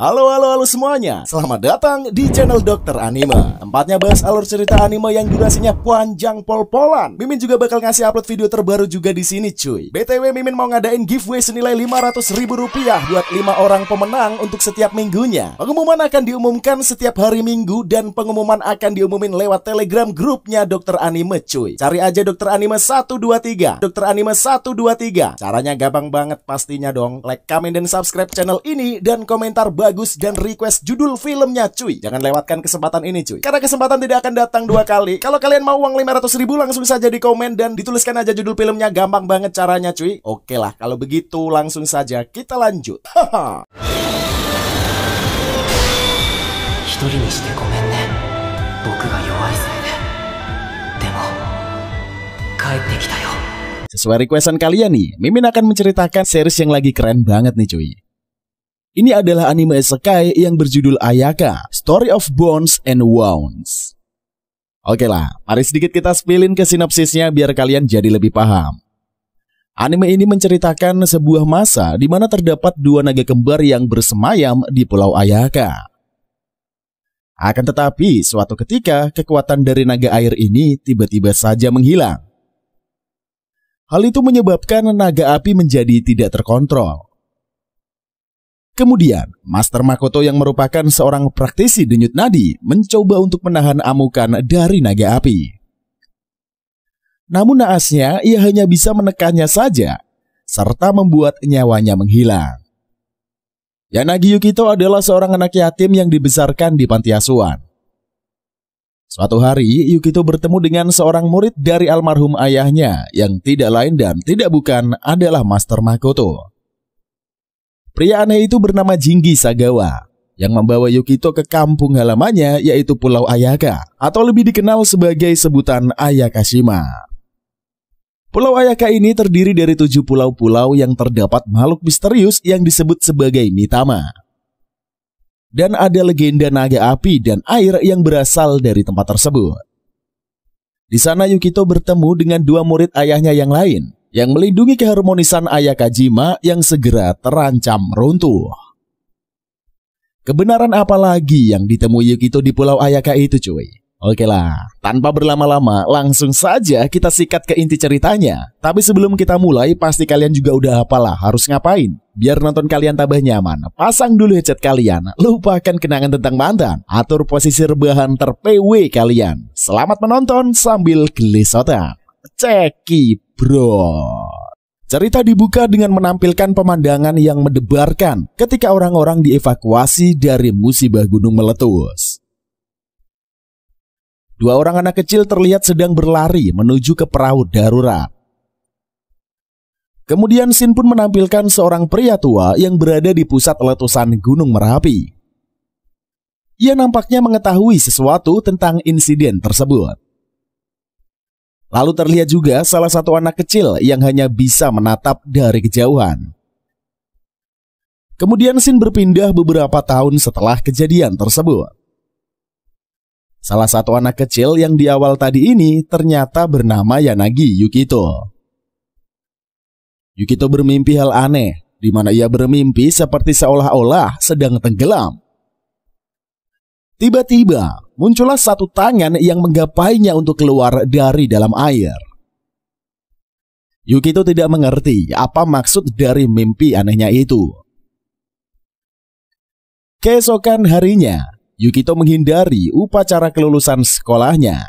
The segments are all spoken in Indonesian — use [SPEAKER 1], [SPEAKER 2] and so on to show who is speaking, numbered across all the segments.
[SPEAKER 1] Halo semuanya, selamat datang di channel Dokter Anime. Tempatnya bahas alur cerita anime yang durasinya panjang pol-polan. Mimin juga bakal ngasih upload video terbaru juga di sini, cuy. BTW Mimin mau ngadain giveaway senilai Rp500.000 buat 5 orang pemenang untuk setiap minggunya. Pengumuman akan diumumkan setiap hari Minggu dan pengumuman akan diumumin lewat Telegram grupnya Dokter Anime, cuy. Cari aja Dokter Anime 123. Dokter Anime 123. Caranya gampang banget pastinya dong. Like, komen dan subscribe channel ini dan komentar bagus dan request judul filmnya, cuy. Jangan lewatkan kesempatan ini, cuy, karena kesempatan tidak akan datang 2 kali. Kalau kalian mau uang 500.000 langsung saja di komen dan dituliskan aja judul filmnya. Gampang banget caranya, cuy. Oke lah, kalau begitu langsung saja kita lanjut. Haha. Sesuai requestan kalian nih, Mimin akan menceritakan series yang lagi keren banget nih, cuy. Ini adalah anime isekai yang berjudul Ayaka, Story of Bones and Wounds. Oke lah, mari sedikit kita spillin ke sinopsisnya biar kalian jadi lebih paham. Anime ini menceritakan sebuah masa di mana terdapat 2 naga kembar yang bersemayam di Pulau Ayaka. Akan tetapi, suatu ketika kekuatan dari naga air ini tiba-tiba saja menghilang. Hal itu menyebabkan naga api menjadi tidak terkontrol. Kemudian, Master Makoto yang merupakan seorang praktisi denyut nadi mencoba untuk menahan amukan dari naga api. Namun naasnya, ia hanya bisa menekannya saja, serta membuat nyawanya menghilang. Yanagi Yukito adalah seorang anak yatim yang dibesarkan di panti asuhan. Suatu hari, Yukito bertemu dengan seorang murid dari almarhum ayahnya yang tidak lain dan tidak bukan adalah Master Makoto. Pria aneh itu bernama Jingi Sagawa yang membawa Yukito ke kampung halamannya yaitu Pulau Ayaka atau lebih dikenal sebagai sebutan Ayakashima. Pulau Ayaka ini terdiri dari 7 pulau-pulau yang terdapat makhluk misterius yang disebut sebagai Mitama. Dan ada legenda naga api dan air yang berasal dari tempat tersebut. Di sana Yukito bertemu dengan 2 murid ayahnya yang lain yang melindungi keharmonisan Ayakajima yang segera terancam runtuh. Kebenaran apa lagi yang ditemui Yukito di Pulau Ayaka itu, cuy? Oke lah, tanpa berlama-lama langsung saja kita sikat ke inti ceritanya. Tapi sebelum kita mulai, pasti kalian juga udah hafalah harus ngapain. Biar nonton kalian tambah nyaman, pasang dulu headset kalian, lupakan kenangan tentang mantan, atur posisi rebahan ter-PW kalian. Selamat menonton sambil gelis otak. Ceki bro. Cerita dibuka dengan menampilkan pemandangan yang mendebarkan ketika orang-orang dievakuasi dari musibah gunung meletus. 2 orang anak kecil terlihat sedang berlari menuju ke perahu darurat. Kemudian scene pun menampilkan seorang pria tua yang berada di pusat letusan Gunung Merapi. Ia nampaknya mengetahui sesuatu tentang insiden tersebut. Lalu terlihat juga salah satu anak kecil yang hanya bisa menatap dari kejauhan. Kemudian scene berpindah beberapa tahun setelah kejadian tersebut. Salah satu anak kecil yang di awal tadi ini ternyata bernama Yanagi Yukito. Yukito bermimpi hal aneh, di mana ia bermimpi seperti seolah-olah sedang tenggelam. Tiba-tiba muncullah satu tangan yang menggapainya untuk keluar dari dalam air. Yukito tidak mengerti apa maksud dari mimpi anehnya itu. Keesokan harinya, Yukito menghindari upacara kelulusan sekolahnya.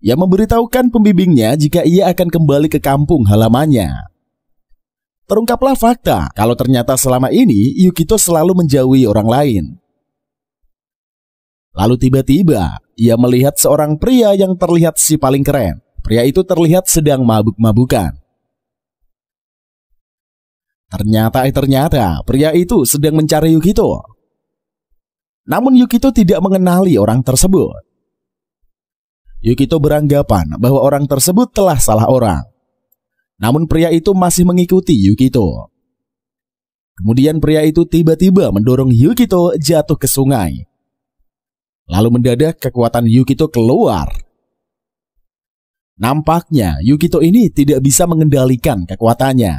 [SPEAKER 1] Ia memberitahukan pembimbingnya jika ia akan kembali ke kampung halamannya. Terungkaplah fakta kalau ternyata selama ini Yukito selalu menjauhi orang lain. Lalu tiba-tiba ia melihat seorang pria yang terlihat si paling keren. Pria itu terlihat sedang mabuk-mabukan. Ternyata pria itu sedang mencari Yukito. Namun Yukito tidak mengenali orang tersebut. Yukito beranggapan bahwa orang tersebut telah salah orang. Namun pria itu masih mengikuti Yukito. Kemudian pria itu tiba-tiba mendorong Yukito jatuh ke sungai. Lalu mendadak kekuatan Yukito keluar. Nampaknya Yukito ini tidak bisa mengendalikan kekuatannya.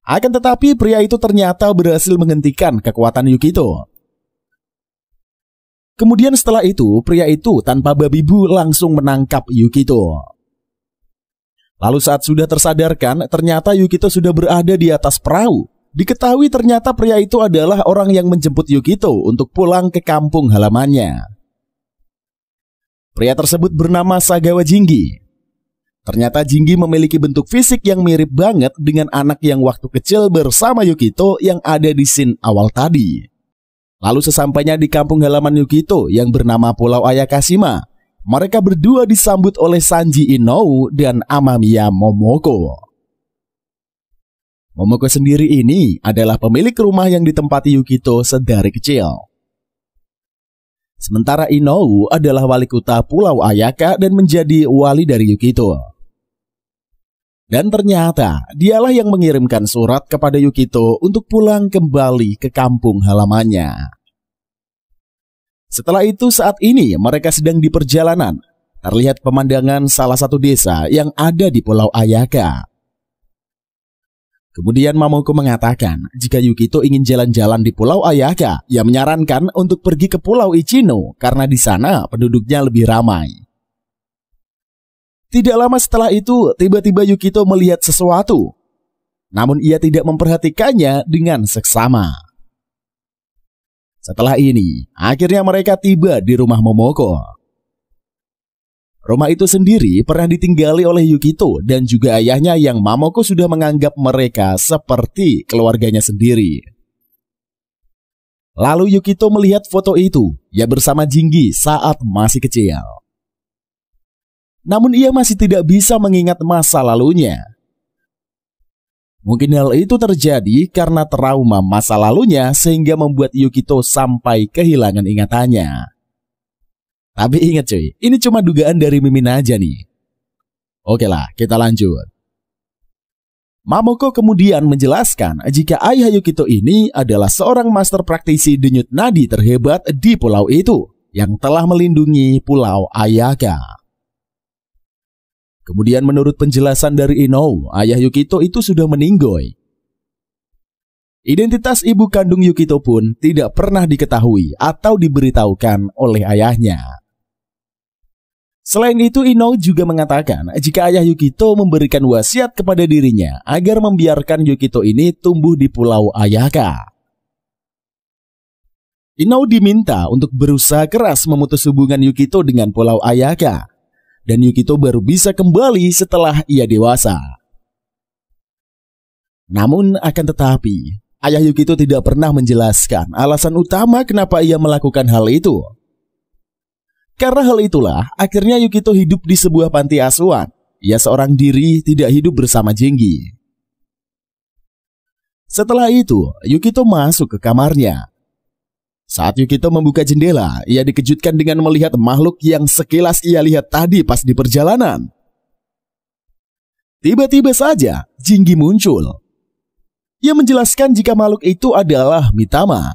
[SPEAKER 1] Akan tetapi pria itu ternyata berhasil menghentikan kekuatan Yukito. Kemudian setelah itu, pria itu tanpa babi bu langsung menangkap Yukito. Lalu saat sudah tersadarkan, ternyata Yukito sudah berada di atas perahu. Diketahui ternyata pria itu adalah orang yang menjemput Yukito untuk pulang ke kampung halamannya. Pria tersebut bernama Sagawa Jinggi. Ternyata Jinggi memiliki bentuk fisik yang mirip banget dengan anak yang waktu kecil bersama Yukito yang ada di scene awal tadi. Lalu sesampainya di kampung halaman Yukito yang bernama Pulau Ayakashima, mereka berdua disambut oleh Sanji Inou dan Amamiya Momoko. Momoko sendiri ini adalah pemilik rumah yang ditempati Yukito sedari kecil. Sementara Inou adalah wali kota Pulau Ayaka dan menjadi wali dari Yukito. Dan ternyata dialah yang mengirimkan surat kepada Yukito untuk pulang kembali ke kampung halamannya. Setelah itu saat ini mereka sedang di perjalanan. Terlihat pemandangan salah satu desa yang ada di Pulau Ayaka. Kemudian Momoko mengatakan jika Yukito ingin jalan-jalan di Pulau Ayaka, ia menyarankan untuk pergi ke Pulau Ichino karena di sana penduduknya lebih ramai. Tidak lama setelah itu, tiba-tiba Yukito melihat sesuatu. Namun ia tidak memperhatikannya dengan seksama. Setelah ini, akhirnya mereka tiba di rumah Momoko. Rumah itu sendiri pernah ditinggali oleh Yukito dan juga ayahnya yang Momoko sudah menganggap mereka seperti keluarganya sendiri. Lalu Yukito melihat foto itu, ia bersama Jinggi saat masih kecil. Namun ia masih tidak bisa mengingat masa lalunya. Mungkin hal itu terjadi karena trauma masa lalunya sehingga membuat Yukito sampai kehilangan ingatannya. Tapi ingat cuy, ini cuma dugaan dari Mimin aja nih. Oke lah, kita lanjut. Momoko kemudian menjelaskan jika ayah Yukito ini adalah seorang master praktisi denyut nadi terhebat di pulau itu yang telah melindungi Pulau Ayaka. Kemudian menurut penjelasan dari Inou, ayah Yukito itu sudah meninggoy. Identitas ibu kandung Yukito pun tidak pernah diketahui atau diberitahukan oleh ayahnya. Selain itu, Inou juga mengatakan jika ayah Yukito memberikan wasiat kepada dirinya agar membiarkan Yukito ini tumbuh di Pulau Ayaka. Inou diminta untuk berusaha keras memutus hubungan Yukito dengan Pulau Ayaka, dan Yukito baru bisa kembali setelah ia dewasa. Namun akan tetapi, ayah Yukito tidak pernah menjelaskan alasan utama kenapa ia melakukan hal itu. Karena hal itulah, akhirnya Yukito hidup di sebuah panti asuhan. Ia seorang diri tidak hidup bersama Jinggi. Setelah itu, Yukito masuk ke kamarnya. Saat Yukito membuka jendela, ia dikejutkan dengan melihat makhluk yang sekilas ia lihat tadi pas di perjalanan. Tiba-tiba saja, Jinggi muncul. Ia menjelaskan jika makhluk itu adalah Mitama.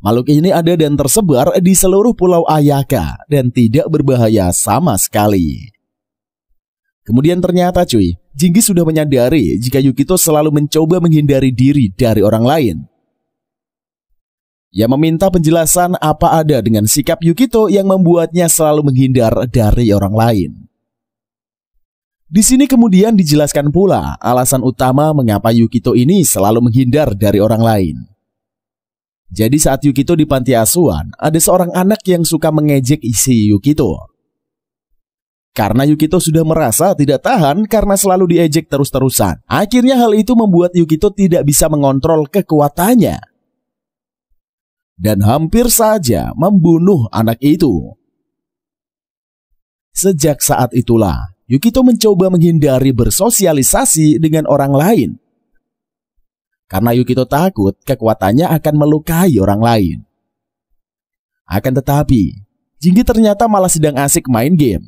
[SPEAKER 1] Makhluk ini ada dan tersebar di seluruh Pulau Ayaka dan tidak berbahaya sama sekali. Kemudian ternyata cuy, Jinggi sudah menyadari jika Yukito selalu mencoba menghindari diri dari orang lain. Ia meminta penjelasan apa ada dengan sikap Yukito yang membuatnya selalu menghindar dari orang lain. Di sini kemudian dijelaskan pula alasan utama mengapa Yukito ini selalu menghindar dari orang lain. Jadi saat Yukito di panti asuhan, ada seorang anak yang suka mengejek isi Yukito. Karena Yukito sudah merasa tidak tahan karena selalu diejek terus-terusan. Akhirnya hal itu membuat Yukito tidak bisa mengontrol kekuatannya. Dan hampir saja membunuh anak itu. Sejak saat itulah, Yukito mencoba menghindari bersosialisasi dengan orang lain. Karena Yukito takut kekuatannya akan melukai orang lain. Akan tetapi, Jinggi ternyata malah sedang asik main game.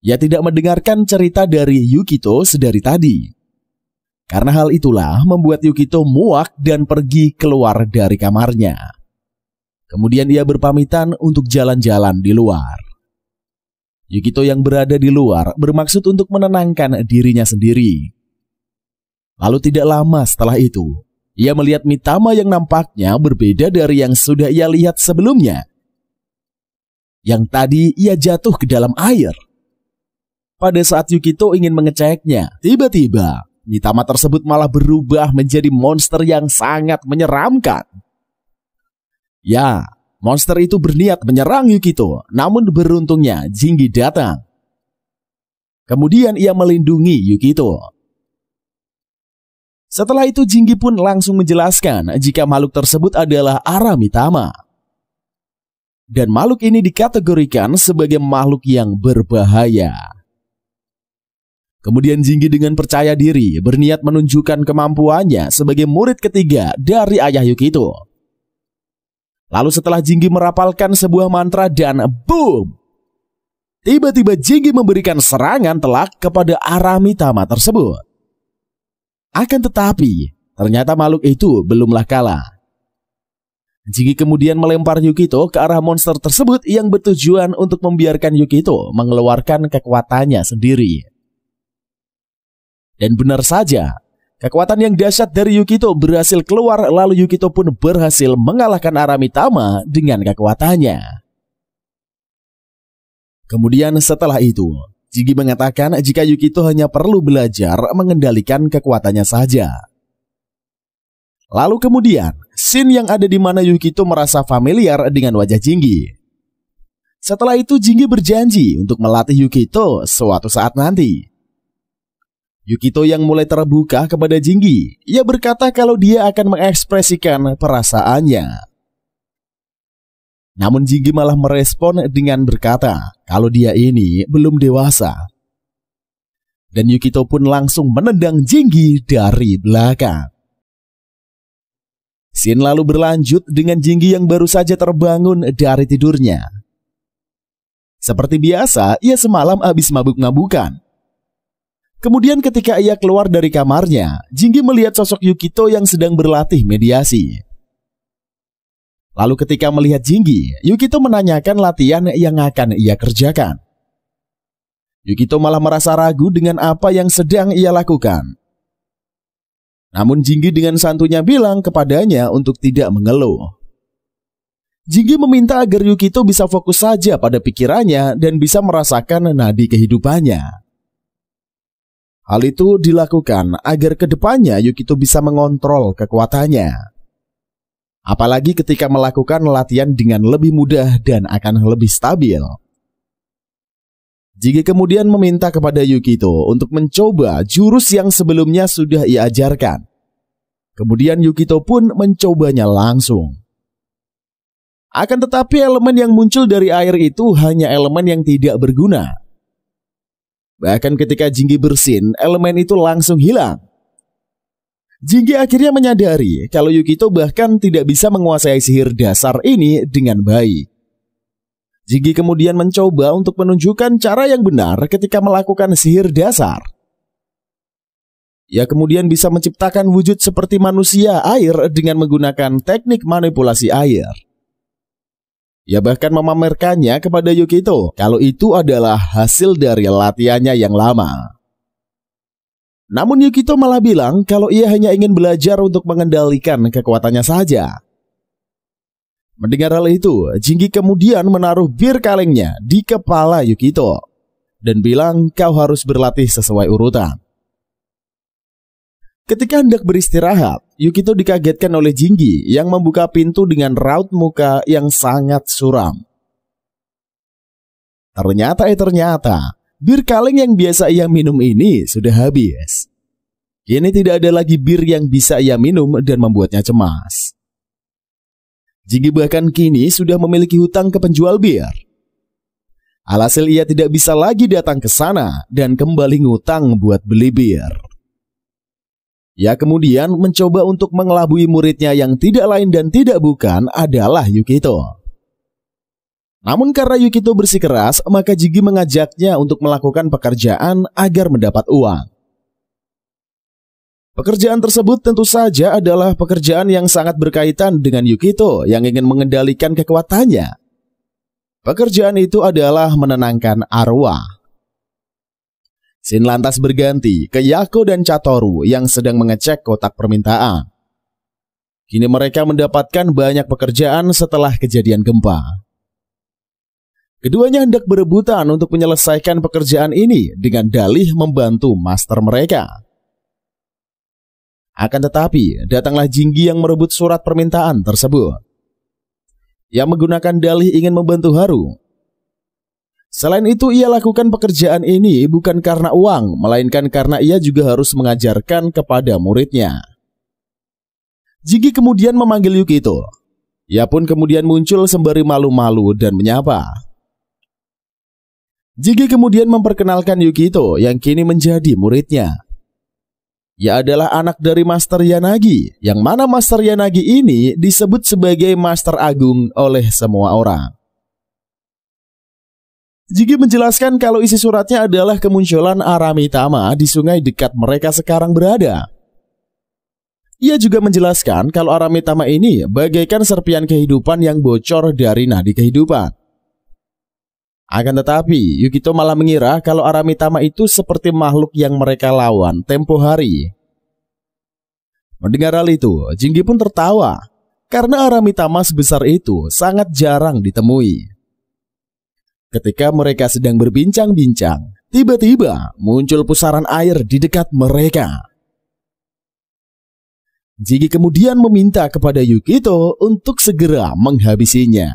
[SPEAKER 1] Ia tidak mendengarkan cerita dari Yukito sedari tadi. Karena hal itulah membuat Yukito muak dan pergi keluar dari kamarnya. Kemudian ia berpamitan untuk jalan-jalan di luar. Yukito yang berada di luar bermaksud untuk menenangkan dirinya sendiri. Lalu tidak lama setelah itu, ia melihat Mitama yang nampaknya berbeda dari yang sudah ia lihat sebelumnya. Yang tadi ia jatuh ke dalam air. Pada saat Yukito ingin mengeceknya, tiba-tiba Mitama tersebut malah berubah menjadi monster yang sangat menyeramkan. Ya, monster itu berniat menyerang Yukito, namun beruntungnya Jingi datang. Kemudian ia melindungi Yukito. Setelah itu Jingi pun langsung menjelaskan jika makhluk tersebut adalah Aramitama. Dan makhluk ini dikategorikan sebagai makhluk yang berbahaya. Kemudian Jingi dengan percaya diri berniat menunjukkan kemampuannya sebagai murid ketiga dari ayah Yukito. Lalu setelah Jingi merapalkan sebuah mantra dan boom! Tiba-tiba Jingi memberikan serangan telak kepada Aramitama tersebut. Akan tetapi, ternyata makhluk itu belumlah kalah. Jingi kemudian melempar Yukito ke arah monster tersebut yang bertujuan untuk membiarkan Yukito mengeluarkan kekuatannya sendiri. Dan benar saja, kekuatan yang dahsyat dari Yukito berhasil keluar, lalu Yukito pun berhasil mengalahkan Aramitama dengan kekuatannya. Kemudian setelah itu, Jingi mengatakan jika Yukito hanya perlu belajar mengendalikan kekuatannya saja. Lalu kemudian, scene yang ada di mana Yukito merasa familiar dengan wajah Jingi. Setelah itu Jingi berjanji untuk melatih Yukito suatu saat nanti. Yukito yang mulai terbuka kepada Jingi, ia berkata kalau dia akan mengekspresikan perasaannya. Namun Jingi malah merespon dengan berkata kalau dia ini belum dewasa. Dan Yukito pun langsung menendang Jingi dari belakang. Scene lalu berlanjut dengan Jingi yang baru saja terbangun dari tidurnya. Seperti biasa, ia semalam habis mabuk-mabukan. Kemudian ketika ia keluar dari kamarnya, Jingi melihat sosok Yukito yang sedang berlatih mediasi. Lalu ketika melihat Jingi, Yukito menanyakan latihan yang akan ia kerjakan. Yukito malah merasa ragu dengan apa yang sedang ia lakukan. Namun Jingi dengan santunya bilang kepadanya untuk tidak mengeluh. Jingi meminta agar Yukito bisa fokus saja pada pikirannya dan bisa merasakan nadi kehidupannya. Hal itu dilakukan agar kedepannya Yukito bisa mengontrol kekuatannya. Apalagi ketika melakukan latihan dengan lebih mudah dan akan lebih stabil. Jingi kemudian meminta kepada Yukito untuk mencoba jurus yang sebelumnya sudah ia ajarkan. Kemudian Yukito pun mencobanya langsung. Akan tetapi elemen yang muncul dari air itu hanya elemen yang tidak berguna. Bahkan ketika Jingi bersin, elemen itu langsung hilang. Jingi akhirnya menyadari kalau Yukito bahkan tidak bisa menguasai sihir dasar ini dengan baik. Jingi kemudian mencoba untuk menunjukkan cara yang benar ketika melakukan sihir dasar. Ia kemudian bisa menciptakan wujud seperti manusia air dengan menggunakan teknik manipulasi air. Ia bahkan memamerkannya kepada Yukito kalau itu adalah hasil dari latihannya yang lama. Namun Yukito malah bilang kalau ia hanya ingin belajar untuk mengendalikan kekuatannya saja. Mendengar hal itu, Jingi kemudian menaruh bir kalengnya di kepala Yukito dan bilang kau harus berlatih sesuai urutan. Ketika hendak beristirahat, Yukito dikagetkan oleh Jingi yang membuka pintu dengan raut muka yang sangat suram. Ternyata bir kaleng yang biasa ia minum ini sudah habis. Kini tidak ada lagi bir yang bisa ia minum dan membuatnya cemas. Jingi bahkan kini sudah memiliki hutang ke penjual bir. Alhasil ia tidak bisa lagi datang ke sana dan kembali ngutang buat beli bir. Ia kemudian mencoba untuk mengelabui muridnya yang tidak lain dan tidak bukan adalah Yukito. Namun karena Yukito bersikeras, maka Jingi mengajaknya untuk melakukan pekerjaan agar mendapat uang. Pekerjaan tersebut tentu saja adalah pekerjaan yang sangat berkaitan dengan Yukito yang ingin mengendalikan kekuatannya. Pekerjaan itu adalah menenangkan arwah. Scene lantas berganti ke Yako dan Chatoru yang sedang mengecek kotak permintaan. Kini mereka mendapatkan banyak pekerjaan setelah kejadian gempa. Keduanya hendak berebutan untuk menyelesaikan pekerjaan ini dengan dalih membantu master mereka. Akan tetapi, datanglah Jinggi yang merebut surat permintaan tersebut. Yang menggunakan dalih ingin membantu Haru. Selain itu, ia lakukan pekerjaan ini bukan karena uang, melainkan karena ia juga harus mengajarkan kepada muridnya. Jinggi kemudian memanggil Yukito. Ia pun kemudian muncul sembari malu-malu dan menyapa. Jinggi kemudian memperkenalkan Yukito yang kini menjadi muridnya. Ia adalah anak dari Master Yanagi, yang mana Master Yanagi ini disebut sebagai Master Agung oleh semua orang. Jinggi menjelaskan kalau isi suratnya adalah kemunculan Aramitama di sungai dekat mereka sekarang berada. Ia juga menjelaskan kalau Aramitama ini bagaikan serpian kehidupan yang bocor dari nadi kehidupan. Akan tetapi, Yukito malah mengira kalau Aramitama itu seperti makhluk yang mereka lawan tempo hari. Mendengar hal itu, Jinggi pun tertawa, karena Aramitama sebesar itu sangat jarang ditemui. Ketika mereka sedang berbincang-bincang, tiba-tiba muncul pusaran air di dekat mereka. Jinggi kemudian meminta kepada Yukito untuk segera menghabisinya.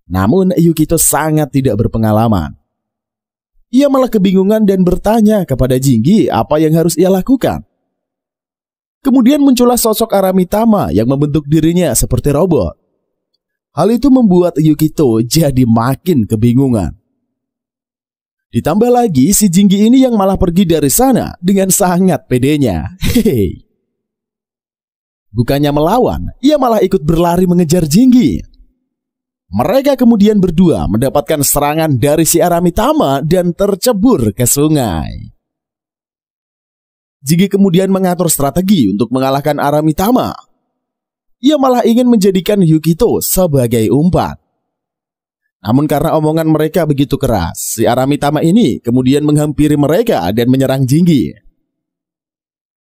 [SPEAKER 1] Namun Yukito sangat tidak berpengalaman. Ia malah kebingungan dan bertanya kepada Jinggi apa yang harus ia lakukan. Kemudian muncullah sosok Aramitama yang membentuk dirinya seperti robot. Hal itu membuat Yukito jadi makin kebingungan. Ditambah lagi si Jinggi ini yang malah pergi dari sana dengan sangat pedenya. Hehehe. Bukannya melawan, ia malah ikut berlari mengejar Jinggi. Mereka kemudian berdua mendapatkan serangan dari si Aramitama dan tercebur ke sungai. Jinggi kemudian mengatur strategi untuk mengalahkan Aramitama. Ia malah ingin menjadikan Yukito sebagai umpan. Namun karena omongan mereka begitu keras, si Aramitama ini kemudian menghampiri mereka dan menyerang Jinggi.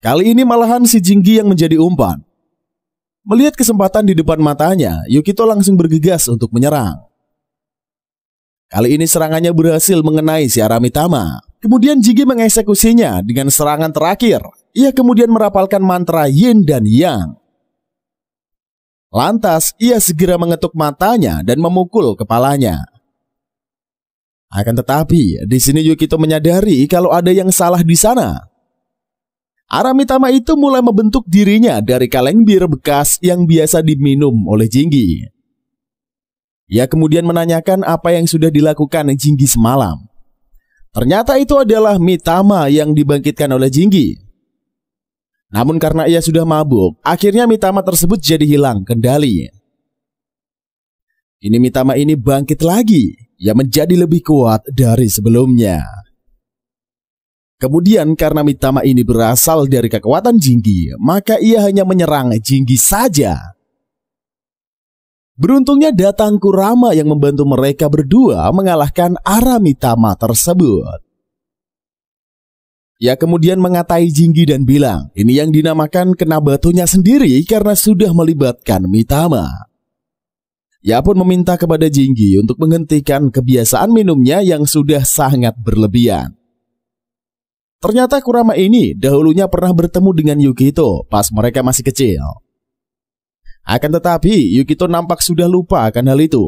[SPEAKER 1] Kali ini malahan si Jinggi yang menjadi umpan. Melihat kesempatan di depan matanya, Yukito langsung bergegas untuk menyerang. Kali ini serangannya berhasil mengenai si Aramitama. Kemudian Jinggi mengeksekusinya dengan serangan terakhir. Ia kemudian merapalkan mantra Yin dan Yang. Lantas, ia segera mengetuk matanya dan memukul kepalanya. Akan tetapi, di sini Yukito menyadari kalau ada yang salah di sana. Aramitama itu mulai membentuk dirinya dari kaleng bir bekas yang biasa diminum oleh Jinggi. Ia kemudian menanyakan apa yang sudah dilakukan Jinggi semalam. Ternyata itu adalah Mitama yang dibangkitkan oleh Jinggi. Namun karena ia sudah mabuk, akhirnya Mitama tersebut jadi hilang kendali. Ini Mitama ini bangkit lagi, ia menjadi lebih kuat dari sebelumnya. Kemudian karena Mitama ini berasal dari kekuatan Jinggi, maka ia hanya menyerang Jinggi saja. Beruntungnya datang Kurama yang membantu mereka berdua mengalahkan Aramitama tersebut. Ia kemudian mengatai Jinggi dan bilang, ini yang dinamakan kena batunya sendiri karena sudah melibatkan Mitama. Ia pun meminta kepada Jinggi untuk menghentikan kebiasaan minumnya yang sudah sangat berlebihan. Ternyata Kurama ini dahulunya pernah bertemu dengan Yukito pas mereka masih kecil. Akan tetapi Yukito nampak sudah lupa akan hal itu.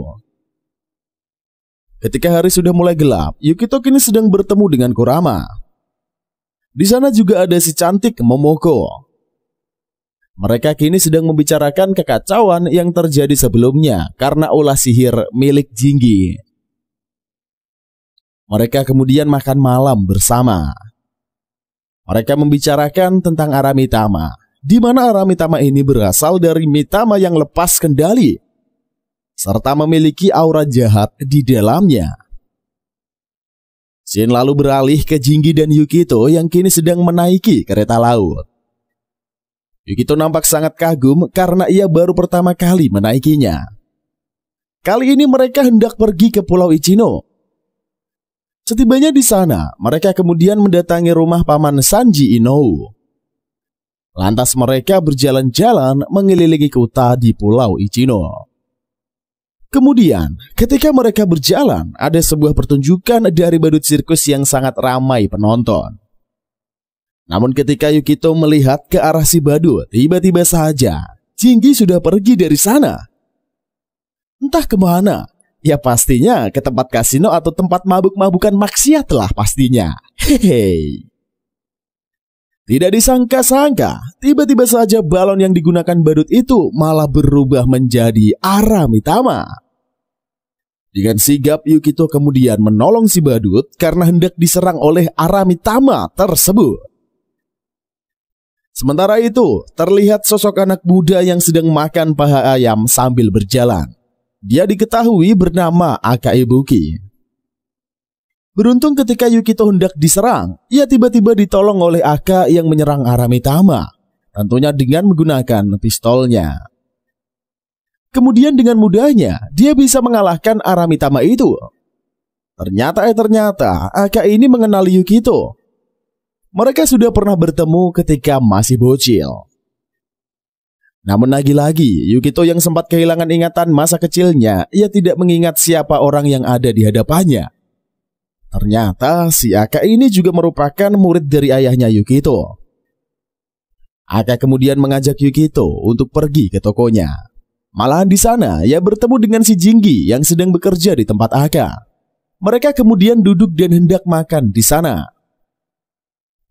[SPEAKER 1] Ketika hari sudah mulai gelap, Yukito kini sedang bertemu dengan Kurama. Di sana juga ada si cantik Momoko. Mereka kini sedang membicarakan kekacauan yang terjadi sebelumnya karena ulah sihir milik Jinggi. Mereka kemudian makan malam bersama. Mereka membicarakan tentang Aramitama, di mana Aramitama ini berasal dari Mitama yang lepas kendali, serta memiliki aura jahat di dalamnya. Scene lalu beralih ke Jinggi dan Yukito yang kini sedang menaiki kereta laut. Yukito nampak sangat kagum karena ia baru pertama kali menaikinya. Kali ini mereka hendak pergi ke Pulau Ichino. Setibanya di sana, mereka kemudian mendatangi rumah paman Sanji Inou. Lantas mereka berjalan-jalan mengelilingi kota di Pulau Ichino. Kemudian, ketika mereka berjalan, ada sebuah pertunjukan dari badut sirkus yang sangat ramai penonton. Namun ketika Yukito melihat ke arah si badut, tiba-tiba saja Jinggi sudah pergi dari sana. Entah kemana. Ya pastinya ke tempat kasino atau tempat mabuk-mabukan maksiat lah pastinya. Hehehe. Tidak disangka-sangka, tiba-tiba saja balon yang digunakan badut itu malah berubah menjadi Aramitama. Dengan sigap Yukito kemudian menolong si badut karena hendak diserang oleh Aramitama tersebut. Sementara itu, terlihat sosok anak muda yang sedang makan paha ayam sambil berjalan. Dia diketahui bernama Aka Ibuki. Beruntung ketika Yukito hendak diserang, ia tiba-tiba ditolong oleh Aka yang menyerang Aramitama, tentunya dengan menggunakan pistolnya. Kemudian dengan mudahnya, dia bisa mengalahkan Aramitama itu. Ternyata Aka ini mengenali Yukito. Mereka sudah pernah bertemu ketika masih bocil. Namun lagi-lagi, Yukito yang sempat kehilangan ingatan masa kecilnya, ia tidak mengingat siapa orang yang ada di hadapannya. Ternyata si Aka ini juga merupakan murid dari ayahnya Yukito. Aka kemudian mengajak Yukito untuk pergi ke tokonya. Malahan di sana, ia bertemu dengan si Jinggi yang sedang bekerja di tempat Aka. Mereka kemudian duduk dan hendak makan di sana.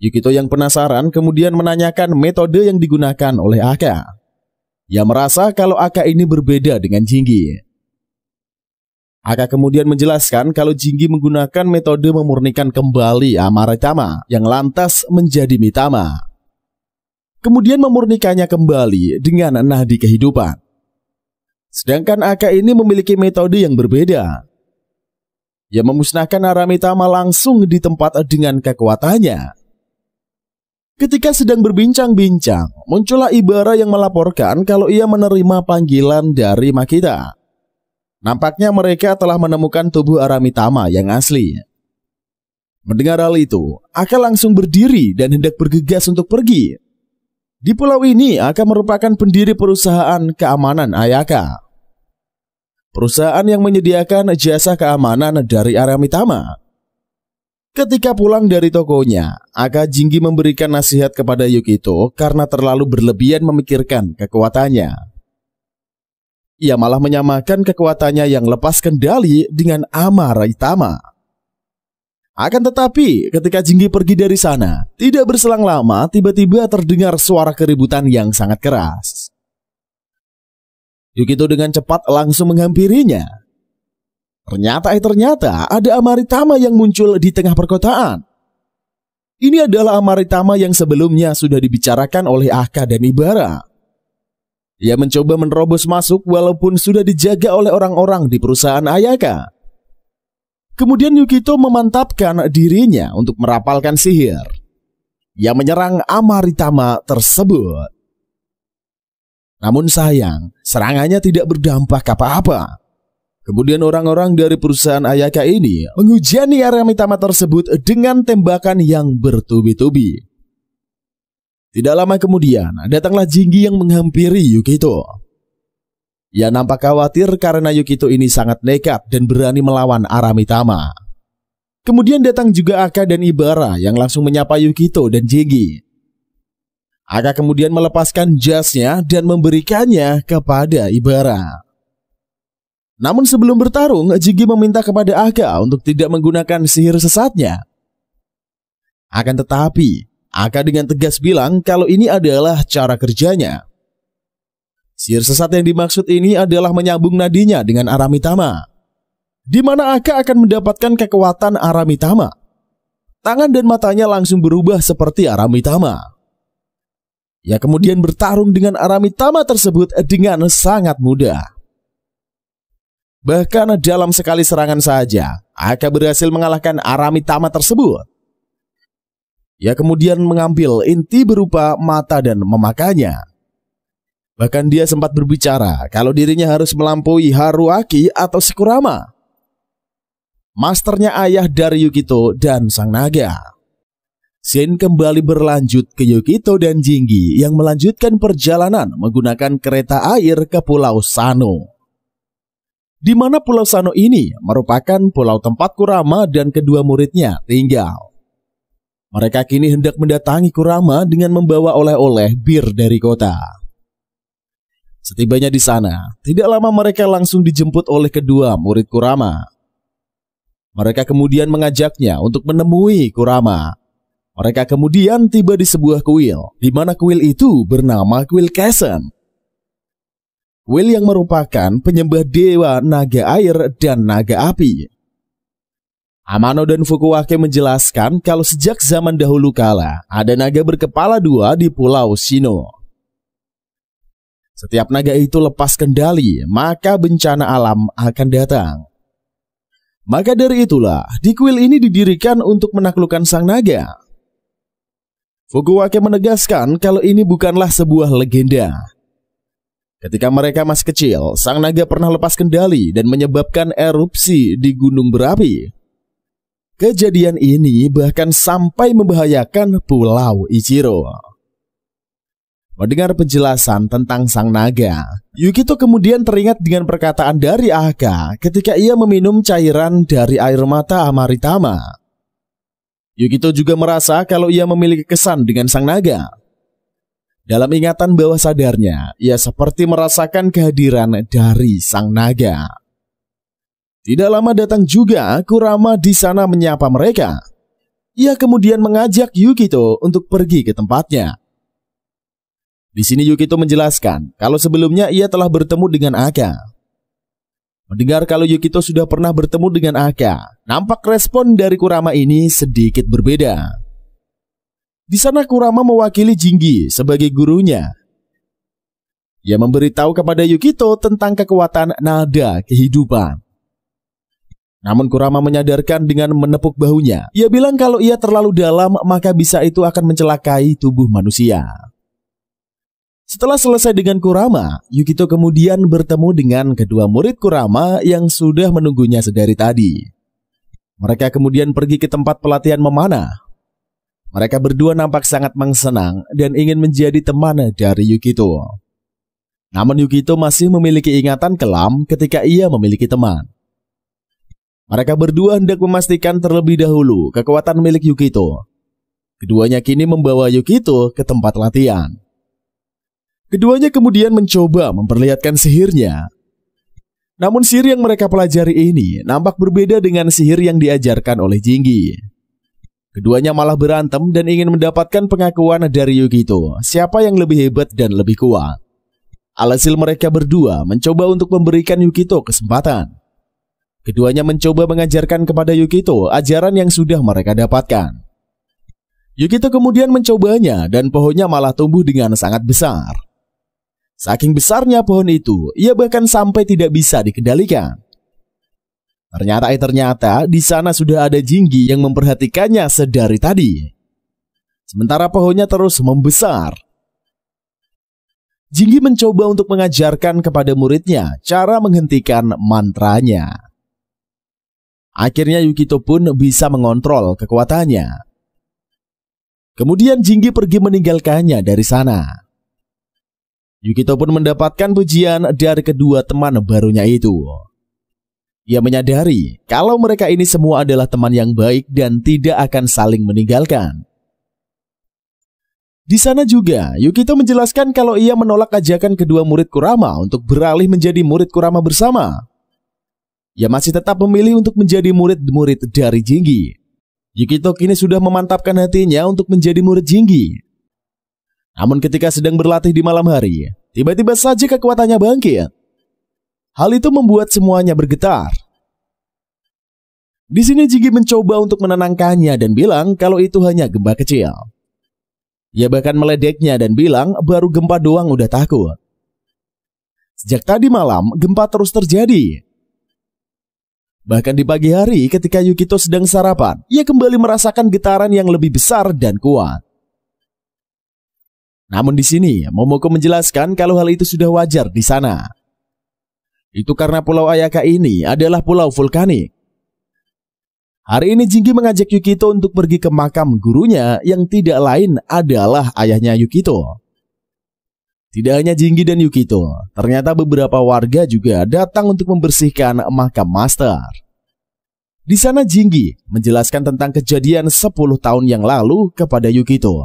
[SPEAKER 1] Yukito yang penasaran kemudian menanyakan metode yang digunakan oleh Aka. Ia merasa kalau Aka ini berbeda dengan Jinggi. Aka kemudian menjelaskan kalau Jinggi menggunakan metode memurnikan kembali Amaritama yang lantas menjadi Mitama. Kemudian memurnikannya kembali dengan nadi kehidupan. Sedangkan Aka ini memiliki metode yang berbeda. Ia memusnahkan Aramitama langsung di tempat dengan kekuatannya. Ketika sedang berbincang-bincang, muncullah Ibara yang melaporkan kalau ia menerima panggilan dari Makita. Nampaknya mereka telah menemukan tubuh Aramitama yang asli. Mendengar hal itu, Aka langsung berdiri dan hendak bergegas untuk pergi. Di pulau ini, Aka merupakan pendiri perusahaan keamanan Ayaka. Perusahaan yang menyediakan jasa keamanan dari Aramitama. Ketika pulang dari tokonya, Aka Jinggi memberikan nasihat kepada Yukito karena terlalu berlebihan memikirkan kekuatannya. Ia malah menyamakan kekuatannya yang lepas kendali dengan Amaritama. Akan tetapi, ketika Jinggi pergi dari sana, tidak berselang lama tiba-tiba terdengar suara keributan yang sangat keras. Yukito dengan cepat langsung menghampirinya. Ternyata ada Amaritama yang muncul di tengah perkotaan. Ini adalah Amaritama yang sebelumnya sudah dibicarakan oleh Aka dan Ibara. Ia mencoba menerobos masuk walaupun sudah dijaga oleh orang-orang di perusahaan Ayaka. Kemudian Yukito memantapkan dirinya untuk merapalkan sihir. Ia menyerang Amaritama tersebut. Namun sayang, serangannya tidak berdampak apa-apa. Kemudian orang-orang dari perusahaan Ayaka ini menghujani Aramitama tersebut dengan tembakan yang bertubi-tubi. Tidak lama kemudian, datanglah Jinggi yang menghampiri Yukito. Ia nampak khawatir karena Yukito ini sangat nekat dan berani melawan Aramitama. Kemudian datang juga Aka dan Ibara yang langsung menyapa Yukito dan Jinggi. Aka kemudian melepaskan jasnya dan memberikannya kepada Ibara. Namun sebelum bertarung, Jinggi meminta kepada Aka untuk tidak menggunakan sihir sesatnya. Akan tetapi, Aka dengan tegas bilang kalau ini adalah cara kerjanya. Sihir sesat yang dimaksud ini adalah menyambung nadinya dengan Aramitama, di mana Aka akan mendapatkan kekuatan Aramitama. Tangan dan matanya langsung berubah seperti Aramitama. Ia kemudian bertarung dengan Aramitama tersebut dengan sangat mudah. Bahkan dalam sekali serangan saja, Aka berhasil mengalahkan Aramitama tersebut. Ia kemudian mengambil inti berupa mata dan memakannya. Bahkan dia sempat berbicara kalau dirinya harus melampaui Haruaki atau Sakurama. masternya ayah dari Yukito dan sang naga. Scene kembali berlanjut ke Yukito dan Jinggi yang melanjutkan perjalanan menggunakan kereta air ke Pulau Sano. Di mana Pulau Sano ini merupakan pulau tempat Kurama dan kedua muridnya tinggal. Mereka kini hendak mendatangi Kurama dengan membawa oleh-oleh bir dari kota. Setibanya di sana, tidak lama mereka langsung dijemput oleh kedua murid Kurama. Mereka kemudian mengajaknya untuk menemui Kurama. Mereka kemudian tiba di sebuah kuil, di mana kuil itu bernama Kuil Kesen. Kuil yang merupakan penyembah dewa naga air dan naga api. Amano dan Fukuwake menjelaskan kalau sejak zaman dahulu kala ada naga berkepala dua di Pulau Shino. Setiap naga itu lepas kendali, maka bencana alam akan datang. Maka dari itulah di kuil ini didirikan untuk menaklukkan sang naga. Fukuwake menegaskan kalau ini bukanlah sebuah legenda. Ketika mereka masih kecil, sang naga pernah lepas kendali dan menyebabkan erupsi di gunung berapi. Kejadian ini bahkan sampai membahayakan Pulau Ichiro. Mendengar penjelasan tentang sang naga, Yukito kemudian teringat dengan perkataan dari Aka ketika ia meminum cairan dari air mata Amaritama. Yukito juga merasa kalau ia memiliki kesan dengan sang naga. Dalam ingatan bawah sadarnya, ia seperti merasakan kehadiran dari sang naga. Tidak lama datang juga Kurama di sana menyapa mereka. Ia kemudian mengajak Yukito untuk pergi ke tempatnya. Di sini Yukito menjelaskan kalau sebelumnya ia telah bertemu dengan Aka. Mendengar kalau Yukito sudah pernah bertemu dengan Aka, nampak respon dari Kurama ini sedikit berbeda. Di sana Kurama mewakili Jinggi sebagai gurunya. Ia memberitahu kepada Yukito tentang kekuatan nada kehidupan. Namun Kurama menyadarkan dengan menepuk bahunya. Ia bilang kalau ia terlalu dalam maka bisa itu akan mencelakai tubuh manusia. Setelah selesai dengan Kurama, Yukito kemudian bertemu dengan kedua murid Kurama yang sudah menunggunya sedari tadi. Mereka kemudian pergi ke tempat pelatihan memanah. Mereka berdua nampak sangat senang dan ingin menjadi teman dari Yukito. Namun Yukito masih memiliki ingatan kelam ketika ia memiliki teman. Mereka berdua hendak memastikan terlebih dahulu kekuatan milik Yukito. Keduanya kini membawa Yukito ke tempat latihan. Keduanya kemudian mencoba memperlihatkan sihirnya. Namun sihir yang mereka pelajari ini nampak berbeda dengan sihir yang diajarkan oleh Jinggi. Keduanya malah berantem dan ingin mendapatkan pengakuan dari Yukito, siapa yang lebih hebat dan lebih kuat. Alhasil mereka berdua mencoba untuk memberikan Yukito kesempatan. Keduanya mencoba mengajarkan kepada Yukito ajaran yang sudah mereka dapatkan. Yukito kemudian mencobanya dan pohonnya malah tumbuh dengan sangat besar. Saking besarnya pohon itu, ia bahkan sampai tidak bisa dikendalikan. Ternyata di sana sudah ada Jinggi yang memperhatikannya sedari tadi. Sementara pohonnya terus membesar. Jinggi mencoba untuk mengajarkan kepada muridnya cara menghentikan mantranya. Akhirnya Yukito pun bisa mengontrol kekuatannya. Kemudian Jinggi pergi meninggalkannya dari sana. Yukito pun mendapatkan pujian dari kedua teman barunya itu. Ia menyadari kalau mereka ini semua adalah teman yang baik dan tidak akan saling meninggalkan. Di sana juga Yukito menjelaskan kalau ia menolak ajakan kedua murid Kurama untuk beralih menjadi murid Kurama bersama. Ia masih tetap memilih untuk menjadi murid-murid dari Jinggi. Yukito kini sudah memantapkan hatinya untuk menjadi murid Jinggi. Namun ketika sedang berlatih di malam hari, tiba-tiba saja kekuatannya bangkit. Hal itu membuat semuanya bergetar. Di sini Jinggi mencoba untuk menenangkannya dan bilang kalau itu hanya gempa kecil. Ia bahkan meledeknya dan bilang baru gempa doang udah takut. Sejak tadi malam gempa terus terjadi. Bahkan di pagi hari ketika Yukito sedang sarapan, ia kembali merasakan getaran yang lebih besar dan kuat. Namun di sini Momoko menjelaskan kalau hal itu sudah wajar di sana. Itu karena Pulau Ayaka ini adalah pulau vulkanik. Hari ini Jinggi mengajak Yukito untuk pergi ke makam gurunya yang tidak lain adalah ayahnya Yukito. Tidak hanya Jinggi dan Yukito, ternyata beberapa warga juga datang untuk membersihkan makam master. Di sana Jinggi menjelaskan tentang kejadian 10 tahun yang lalu kepada Yukito,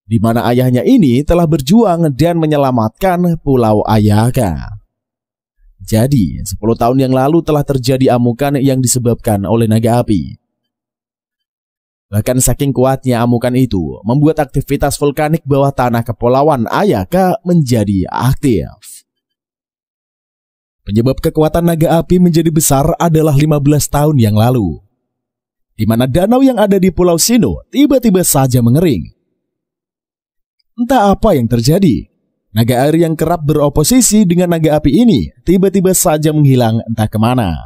[SPEAKER 1] di mana ayahnya ini telah berjuang dan menyelamatkan Pulau Ayaka. Jadi, 10 tahun yang lalu telah terjadi amukan yang disebabkan oleh naga api. Bahkan saking kuatnya amukan itu membuat aktivitas vulkanik bawah tanah Kepulauan Ayaka menjadi aktif. Penyebab kekuatan naga api menjadi besar adalah 15 tahun yang lalu, di mana danau yang ada di Pulau Shino tiba-tiba saja mengering. Entah apa yang terjadi, naga air yang kerap beroposisi dengan naga api ini tiba-tiba saja menghilang entah kemana.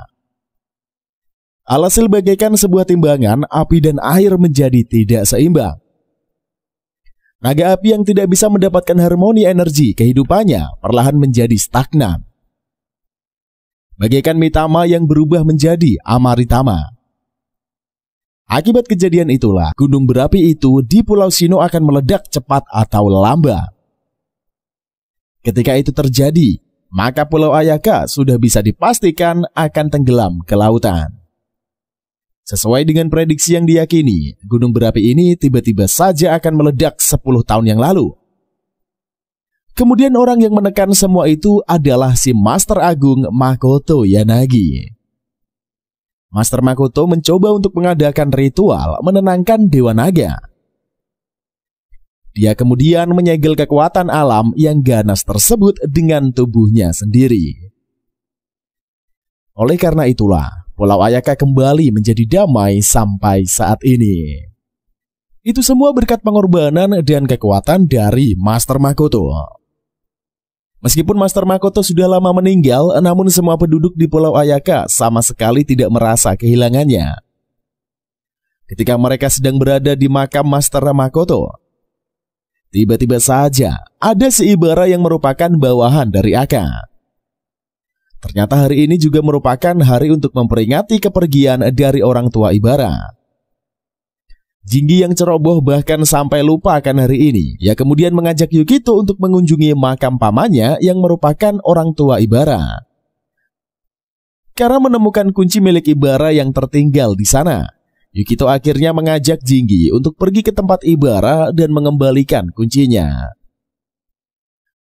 [SPEAKER 1] Alhasil bagaikan sebuah timbangan, api dan air menjadi tidak seimbang. Naga api yang tidak bisa mendapatkan harmoni energi kehidupannya perlahan menjadi stagnan. Bagaikan Mitama yang berubah menjadi Amaritama. Akibat kejadian itulah, gunung berapi itu di Pulau Shino akan meledak cepat atau lambat. Ketika itu terjadi, maka Pulau Ayaka sudah bisa dipastikan akan tenggelam ke lautan. Sesuai dengan prediksi yang diyakini, gunung berapi ini tiba-tiba saja akan meledak 10 tahun yang lalu. Kemudian orang yang menekan semua itu adalah si Master Agung Makoto Yanagi. Master Makoto mencoba untuk mengadakan ritual menenangkan Dewa Naga. Dia kemudian menyegel kekuatan alam yang ganas tersebut dengan tubuhnya sendiri. Oleh karena itulah, Pulau Ayaka kembali menjadi damai sampai saat ini. Itu semua berkat pengorbanan dan kekuatan dari Master Makoto. Meskipun Master Makoto sudah lama meninggal, namun semua penduduk di Pulau Ayaka sama sekali tidak merasa kehilangannya. Ketika mereka sedang berada di makam Master Makoto, tiba-tiba saja ada si Ibara yang merupakan bawahan dari Aka. Ternyata hari ini juga merupakan hari untuk memperingati kepergian dari orang tua Ibara. Jinggi yang ceroboh bahkan sampai lupa akan hari ini. Ia kemudian mengajak Yukito untuk mengunjungi makam pamannya yang merupakan orang tua Ibara. Karena menemukan kunci milik Ibara yang tertinggal di sana, Yukito akhirnya mengajak Jinggi untuk pergi ke tempat Ibara dan mengembalikan kuncinya.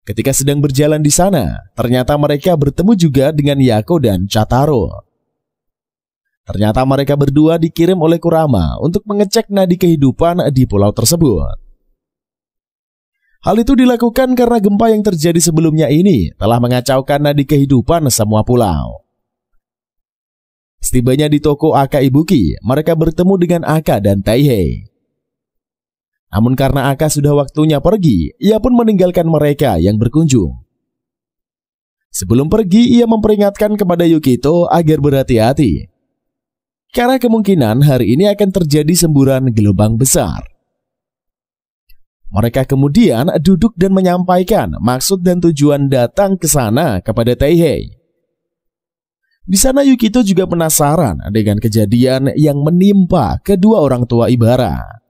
[SPEAKER 1] Ketika sedang berjalan di sana, ternyata mereka bertemu juga dengan Yako dan Chataro. Ternyata mereka berdua dikirim oleh Kurama untuk mengecek nadi kehidupan di pulau tersebut. Hal itu dilakukan karena gempa yang terjadi sebelumnya ini telah mengacaukan nadi kehidupan semua pulau. Setibanya di toko Aka Ibuki, mereka bertemu dengan Aka dan Taihei. Namun karena Aka sudah waktunya pergi, ia pun meninggalkan mereka yang berkunjung. Sebelum pergi, ia memperingatkan kepada Yukito agar berhati-hati, karena kemungkinan hari ini akan terjadi semburan gelombang besar. Mereka kemudian duduk dan menyampaikan maksud dan tujuan datang ke sana kepada Taihei. Di sana Yukito juga penasaran dengan kejadian yang menimpa kedua orang tua Ibara.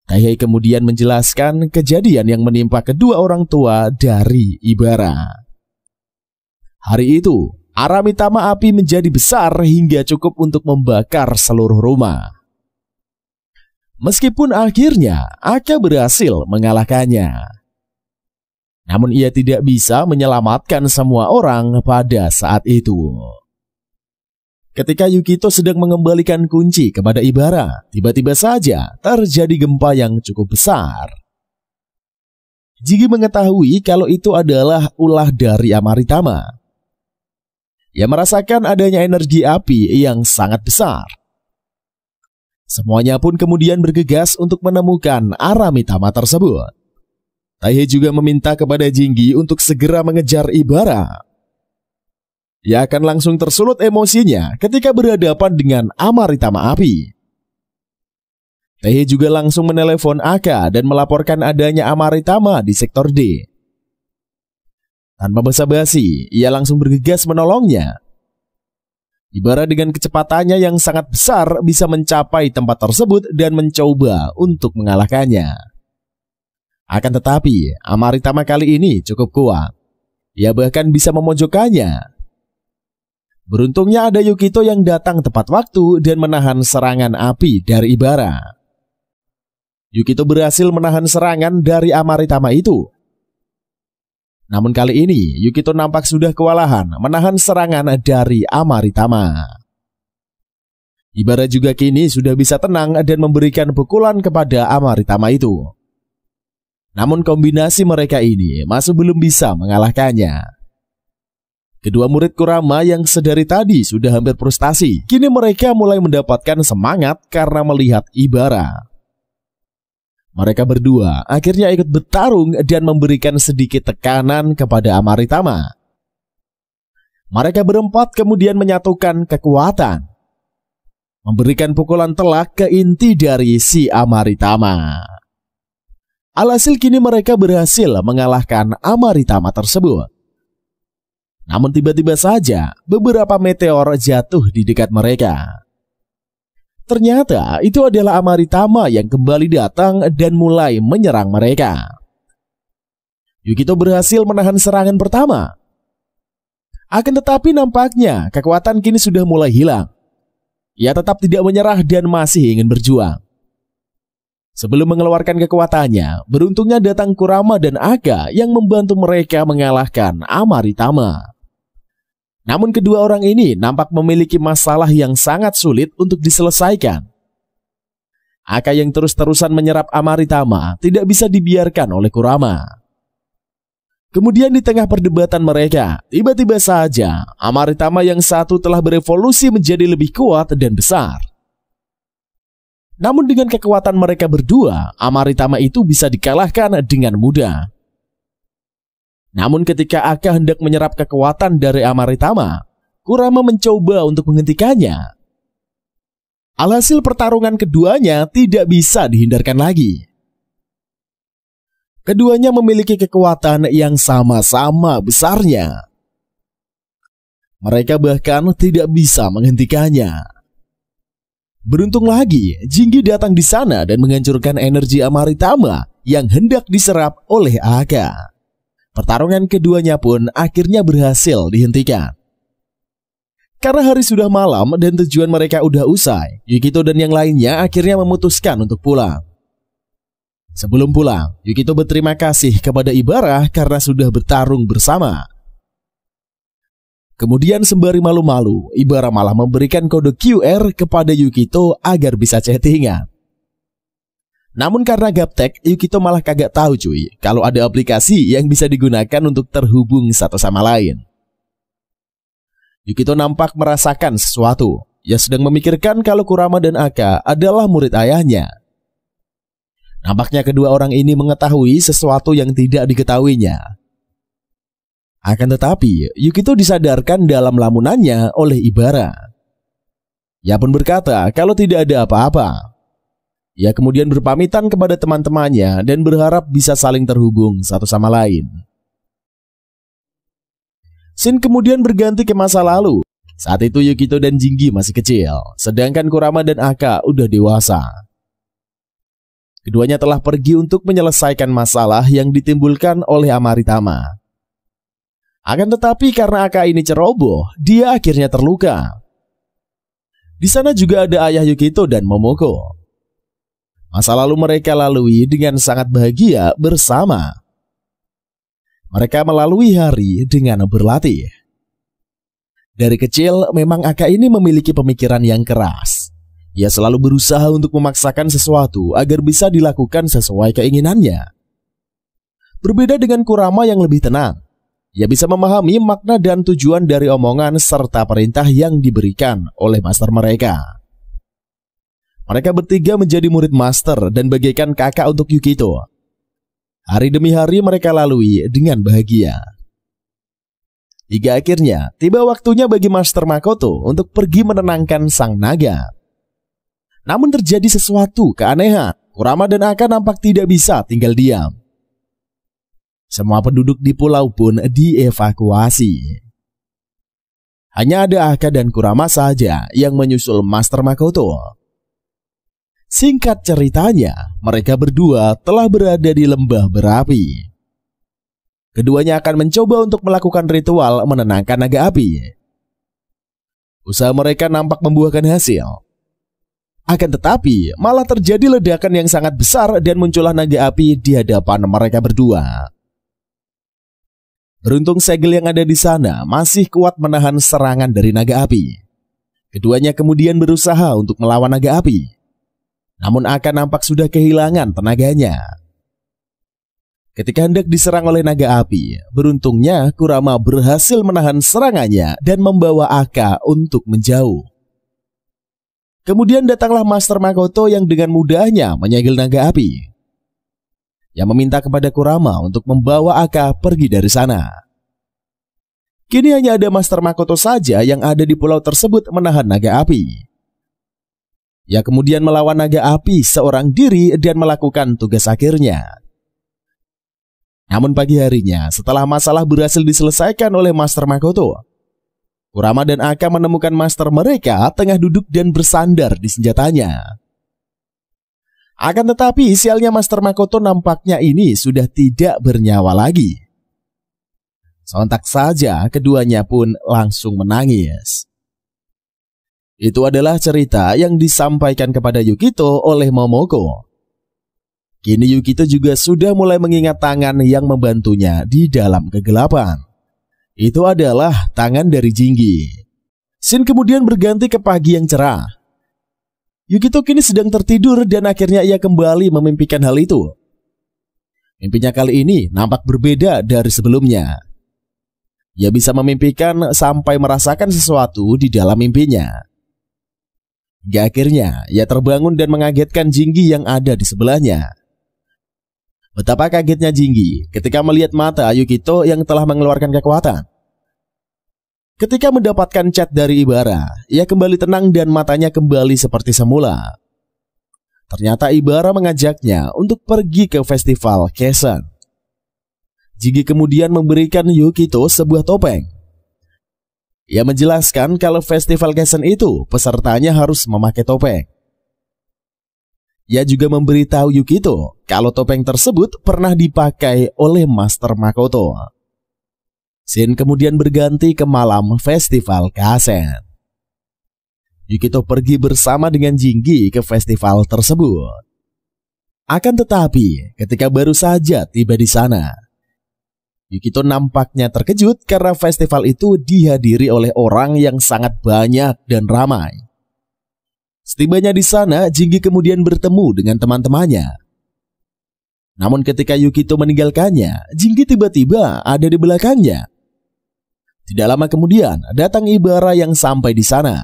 [SPEAKER 1] Taihei kemudian menjelaskan kejadian yang menimpa kedua orang tua dari Ibara. Hari itu, Aramitama api menjadi besar hingga cukup untuk membakar seluruh rumah. Meskipun akhirnya Aka berhasil mengalahkannya, namun ia tidak bisa menyelamatkan semua orang pada saat itu. Ketika Yukito sedang mengembalikan kunci kepada Ibara, tiba-tiba saja terjadi gempa yang cukup besar. Jinggi mengetahui kalau itu adalah ulah dari Amaritama. Ia merasakan adanya energi api yang sangat besar. Semuanya pun kemudian bergegas untuk menemukan Aramitama tersebut. Taihei juga meminta kepada Jinggi untuk segera mengejar Ibara. Ia akan langsung tersulut emosinya ketika berhadapan dengan Amaritama api. Taihei juga langsung menelepon Aka dan melaporkan adanya Amaritama di sektor D. Tanpa basa-basi, ia langsung bergegas menolongnya. Ibara dengan kecepatannya yang sangat besar bisa mencapai tempat tersebut dan mencoba untuk mengalahkannya. Akan tetapi, Amaritama kali ini cukup kuat. Ia bahkan bisa memojokkannya. Beruntungnya ada Yukito yang datang tepat waktu dan menahan serangan api dari Ibara. Yukito berhasil menahan serangan dari Amaritama itu. Namun kali ini, Yukito nampak sudah kewalahan menahan serangan dari Amaritama. Ibara juga kini sudah bisa tenang dan memberikan pukulan kepada Amaritama itu. Namun kombinasi mereka ini masih belum bisa mengalahkannya. Kedua murid Kurama yang sedari tadi sudah hampir frustasi, kini mereka mulai mendapatkan semangat karena melihat Ibara. Mereka berdua akhirnya ikut bertarung dan memberikan sedikit tekanan kepada Amaritama. Mereka berempat kemudian menyatukan kekuatan, memberikan pukulan telak ke inti dari si Amaritama. Alhasil kini mereka berhasil mengalahkan Amaritama tersebut. Namun tiba-tiba saja beberapa meteor jatuh di dekat mereka. Ternyata itu adalah Amaritama yang kembali datang dan mulai menyerang mereka. Yukito berhasil menahan serangan pertama. Akan tetapi nampaknya kekuatan kini sudah mulai hilang. Ia tetap tidak menyerah dan masih ingin berjuang. Sebelum mengeluarkan kekuatannya, beruntungnya datang Kurama dan Aka yang membantu mereka mengalahkan Amaritama. Namun kedua orang ini nampak memiliki masalah yang sangat sulit untuk diselesaikan. Aka yang terus-terusan menyerap Amaritama tidak bisa dibiarkan oleh Kurama. Kemudian di tengah perdebatan mereka, tiba-tiba saja Amaritama yang satu telah berevolusi menjadi lebih kuat dan besar. Namun dengan kekuatan mereka berdua, Amaritama itu bisa dikalahkan dengan mudah. Namun ketika Aka hendak menyerap kekuatan dari Amaritama, Kurama mencoba untuk menghentikannya. Alhasil pertarungan keduanya tidak bisa dihindarkan lagi. Keduanya memiliki kekuatan yang sama-sama besarnya. Mereka bahkan tidak bisa menghentikannya. Beruntung lagi, Jinggi datang di sana dan menghancurkan energi Amaritama yang hendak diserap oleh Aka. Pertarungan keduanya pun akhirnya berhasil dihentikan. Karena hari sudah malam dan tujuan mereka udah usai, Yukito dan yang lainnya akhirnya memutuskan untuk pulang. Sebelum pulang, Yukito berterima kasih kepada Ibara karena sudah bertarung bersama. Kemudian sembari malu-malu, Ibara malah memberikan kode QR kepada Yukito agar bisa chattingan. Namun karena gaptek, Yukito malah kagak tahu cuy kalau ada aplikasi yang bisa digunakan untuk terhubung satu sama lain. Yukito nampak merasakan sesuatu. Ia sedang memikirkan kalau Kurama dan Aka adalah murid ayahnya. Nampaknya kedua orang ini mengetahui sesuatu yang tidak diketahuinya. Akan tetapi, Yukito disadarkan dalam lamunannya oleh Ibara. Ia pun berkata kalau tidak ada apa-apa. Ia kemudian berpamitan kepada teman-temannya dan berharap bisa saling terhubung satu sama lain. Scene kemudian berganti ke masa lalu. Saat itu Yukito dan Jinggi masih kecil, sedangkan Kurama dan Aka udah dewasa. Keduanya telah pergi untuk menyelesaikan masalah yang ditimbulkan oleh Amaritama. Akan tetapi karena Aka ini ceroboh, dia akhirnya terluka. Di sana juga ada ayah Yukito dan Momoko. Masa lalu mereka lalui dengan sangat bahagia bersama. Mereka melalui hari dengan berlatih. Dari kecil memang Aka ini memiliki pemikiran yang keras. Ia selalu berusaha untuk memaksakan sesuatu agar bisa dilakukan sesuai keinginannya. Berbeda dengan Kurama yang lebih tenang. Ia bisa memahami makna dan tujuan dari omongan serta perintah yang diberikan oleh master mereka. Mereka bertiga menjadi murid master dan bagaikan kakak untuk Yukito. Hari demi hari mereka lalui dengan bahagia. Hingga akhirnya tiba waktunya bagi Master Makoto untuk pergi menenangkan sang naga. Namun terjadi sesuatu keanehan. Kurama dan Aka nampak tidak bisa tinggal diam. Semua penduduk di pulau pun dievakuasi. Hanya ada Aka dan Kurama saja yang menyusul Master Makoto. Singkat ceritanya, mereka berdua telah berada di lembah berapi. Keduanya akan mencoba untuk melakukan ritual menenangkan naga api. Usaha mereka nampak membuahkan hasil. Akan tetapi, malah terjadi ledakan yang sangat besar dan muncullah naga api di hadapan mereka berdua. Beruntung segel yang ada di sana masih kuat menahan serangan dari naga api. Keduanya kemudian berusaha untuk melawan naga api. Namun Aka nampak sudah kehilangan tenaganya. Ketika hendak diserang oleh naga api, beruntungnya Kurama berhasil menahan serangannya dan membawa Aka untuk menjauh. Kemudian datanglah Master Makoto yang dengan mudahnya menyegel naga api, yang meminta kepada Kurama untuk membawa Aka pergi dari sana. Kini hanya ada Master Makoto saja yang ada di pulau tersebut menahan naga api. Ia kemudian melawan naga api seorang diri dan melakukan tugas akhirnya. Namun pagi harinya, setelah masalah berhasil diselesaikan oleh Master Makoto, Kurama dan Aka menemukan master mereka tengah duduk dan bersandar di senjatanya. Akan tetapi sialnya Master Makoto nampaknya ini sudah tidak bernyawa lagi. Sontak saja keduanya pun langsung menangis. Itu adalah cerita yang disampaikan kepada Yukito oleh Momoko. Kini Yukito juga sudah mulai mengingat tangan yang membantunya di dalam kegelapan. Itu adalah tangan dari Jinggi. Scene kemudian berganti ke pagi yang cerah. Yukito kini sedang tertidur dan akhirnya ia kembali memimpikan hal itu. Mimpinya kali ini nampak berbeda dari sebelumnya. Ia bisa memimpikan sampai merasakan sesuatu di dalam mimpinya. Hingga akhirnya ia terbangun dan mengagetkan Jinggi yang ada di sebelahnya. Betapa kagetnya Jinggi ketika melihat mata Yukito yang telah mengeluarkan kekuatan. Ketika mendapatkan chat dari Ibara, ia kembali tenang dan matanya kembali seperti semula. Ternyata Ibara mengajaknya untuk pergi ke festival Kessen. Jinggi kemudian memberikan Yukito sebuah topeng. Ia menjelaskan kalau festival Kessen itu pesertanya harus memakai topeng. Ia juga memberitahu Yukito kalau topeng tersebut pernah dipakai oleh Master Makoto. Scene kemudian berganti ke malam festival Kessen. Yukito pergi bersama dengan Jinggi ke festival tersebut. Akan tetapi, ketika baru saja tiba di sana, Yukito nampaknya terkejut karena festival itu dihadiri oleh orang yang sangat banyak dan ramai. Setibanya di sana, Jinggi kemudian bertemu dengan teman-temannya. Namun ketika Yukito meninggalkannya, Jinggi tiba-tiba ada di belakangnya. Tidak lama kemudian datang Ibara yang sampai di sana.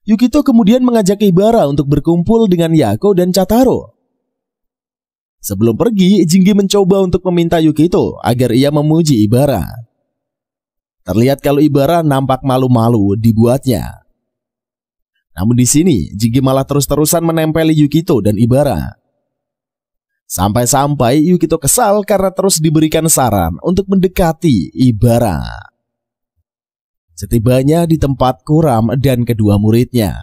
[SPEAKER 1] Yukito kemudian mengajak Ibara untuk berkumpul dengan Yako dan Cataro. Sebelum pergi, Jinggi mencoba untuk meminta Yukito agar ia memuji Ibara. Terlihat kalau Ibara nampak malu-malu dibuatnya. Namun di sini Jinggi malah terus-terusan menempeli Yukito dan Ibara. Sampai-sampai Yukito kesal karena terus diberikan saran untuk mendekati Ibara. Setibanya di tempat Kuram dan kedua muridnya,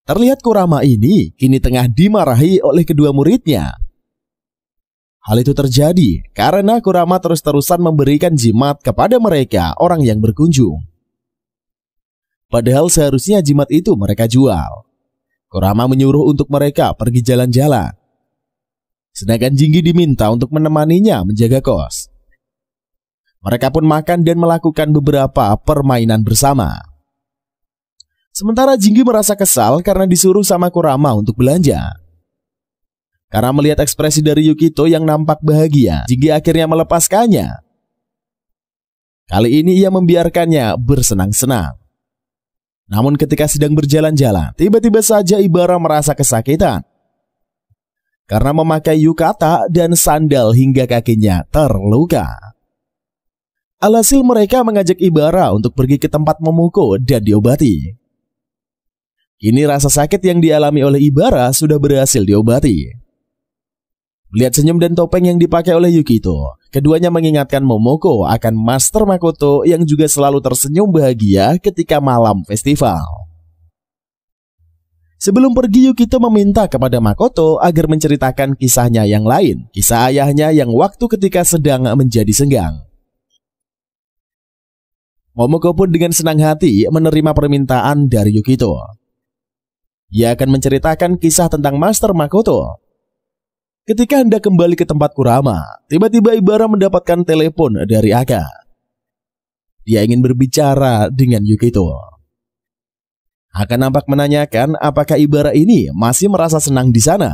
[SPEAKER 1] terlihat Kurama ini kini tengah dimarahi oleh kedua muridnya. Hal itu terjadi karena Kurama terus-terusan memberikan jimat kepada mereka orang yang berkunjung. Padahal seharusnya jimat itu mereka jual. Kurama menyuruh untuk mereka pergi jalan-jalan. Sedangkan Jinggi diminta untuk menemaninya menjaga kos. Mereka pun makan dan melakukan beberapa permainan bersama. Sementara Jinggi merasa kesal karena disuruh sama Kurama untuk belanja. Karena melihat ekspresi dari Yukito yang nampak bahagia, Jinggi akhirnya melepaskannya. Kali ini ia membiarkannya bersenang-senang. Namun ketika sedang berjalan-jalan, tiba-tiba saja Ibara merasa kesakitan karena memakai yukata dan sandal hingga kakinya terluka. Alhasil mereka mengajak Ibara untuk pergi ke tempat Momoko dan diobati. Kini rasa sakit yang dialami oleh Ibara sudah berhasil diobati. Melihat senyum dan topeng yang dipakai oleh Yukito, keduanya mengingatkan Momoko akan Master Makoto yang juga selalu tersenyum bahagia ketika malam festival. Sebelum pergi, Yukito meminta kepada Makoto agar menceritakan kisahnya yang lain, kisah ayahnya yang waktu ketika sedang menjadi senggang. Momoko pun dengan senang hati menerima permintaan dari Yukito. Ia akan menceritakan kisah tentang Master Makoto. Ketika hendak kembali ke tempat Kurama, tiba-tiba Ibara mendapatkan telepon dari Aka. Dia ingin berbicara dengan Yukito. Aka nampak menanyakan apakah Ibara ini masih merasa senang di sana.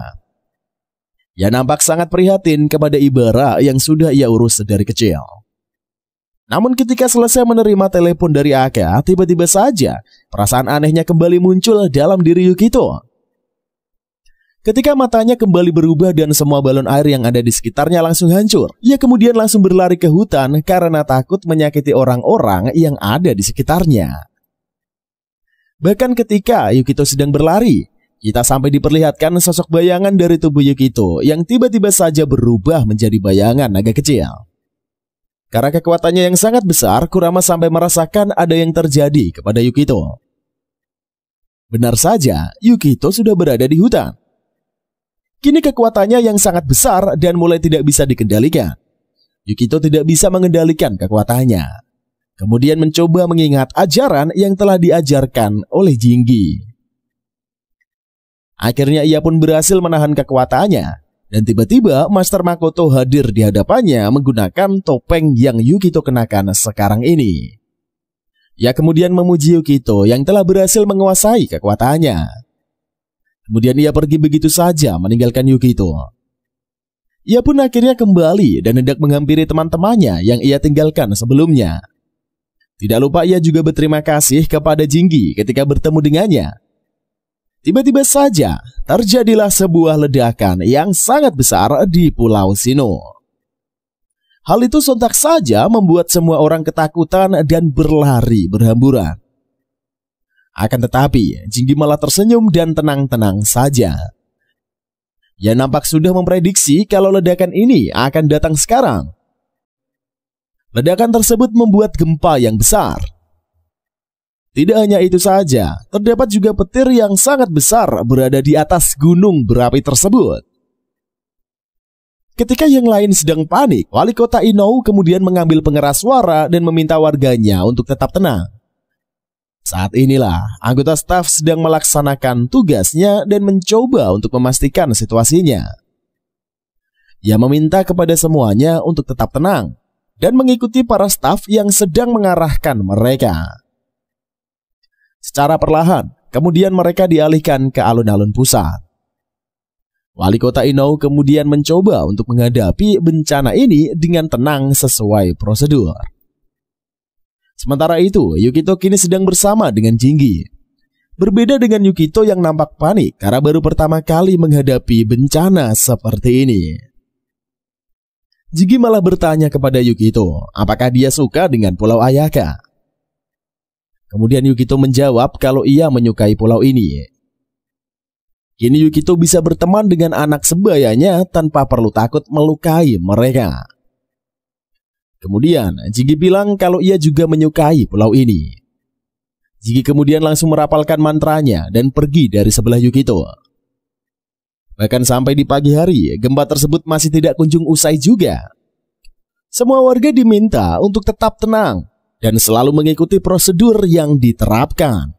[SPEAKER 1] Ia nampak sangat prihatin kepada Ibara yang sudah ia urus dari kecil. Namun ketika selesai menerima telepon dari Aka, tiba-tiba saja perasaan anehnya kembali muncul dalam diri Yukito. Ketika matanya kembali berubah dan semua balon air yang ada di sekitarnya langsung hancur, ia kemudian langsung berlari ke hutan karena takut menyakiti orang-orang yang ada di sekitarnya. Bahkan ketika Yukito sedang berlari, kita sampai diperlihatkan sosok bayangan dari tubuh Yukito yang tiba-tiba saja berubah menjadi bayangan naga kecil. Karena kekuatannya yang sangat besar, Kurama sampai merasakan ada yang terjadi kepada Yukito. Benar saja, Yukito sudah berada di hutan. Kini kekuatannya yang sangat besar dan mulai tidak bisa dikendalikan. Yukito tidak bisa mengendalikan kekuatannya. Kemudian mencoba mengingat ajaran yang telah diajarkan oleh Jinggi. Akhirnya ia pun berhasil menahan kekuatannya. Dan tiba-tiba Master Makoto hadir di hadapannya menggunakan topeng yang Yukito kenakan sekarang ini. Ia kemudian memuji Yukito yang telah berhasil menguasai kekuatannya. Kemudian ia pergi begitu saja meninggalkan Yukito. Ia pun akhirnya kembali dan hendak menghampiri teman-temannya yang ia tinggalkan sebelumnya. Tidak lupa ia juga berterima kasih kepada Jinggi ketika bertemu dengannya. Tiba-tiba saja terjadilah sebuah ledakan yang sangat besar di Pulau Shino. Hal itu sontak saja membuat semua orang ketakutan dan berlari berhamburan. Akan tetapi, Jinggi malah tersenyum dan tenang-tenang saja. Ia nampak sudah memprediksi kalau ledakan ini akan datang sekarang. Ledakan tersebut membuat gempa yang besar. Tidak hanya itu saja, terdapat juga petir yang sangat besar berada di atas gunung berapi tersebut. Ketika yang lain sedang panik, Wali Kota Inou kemudian mengambil pengeras suara dan meminta warganya untuk tetap tenang. Saat inilah anggota staf sedang melaksanakan tugasnya dan mencoba untuk memastikan situasinya. Ia meminta kepada semuanya untuk tetap tenang dan mengikuti para staf yang sedang mengarahkan mereka. Secara perlahan, kemudian mereka dialihkan ke alun-alun pusat. Wali Kota Inou kemudian mencoba untuk menghadapi bencana ini dengan tenang sesuai prosedur. Sementara itu, Yukito kini sedang bersama dengan Jinggi. Berbeda dengan Yukito yang nampak panik karena baru pertama kali menghadapi bencana seperti ini. Jinggi malah bertanya kepada Yukito apakah dia suka dengan Pulau Ayaka. Kemudian Yukito menjawab kalau ia menyukai pulau ini. Kini Yukito bisa berteman dengan anak sebayanya tanpa perlu takut melukai mereka. Kemudian Jinggi bilang kalau ia juga menyukai pulau ini. Jinggi kemudian langsung merapalkan mantranya dan pergi dari sebelah Yukito. Bahkan sampai di pagi hari, gempa tersebut masih tidak kunjung usai juga. Semua warga diminta untuk tetap tenang dan selalu mengikuti prosedur yang diterapkan.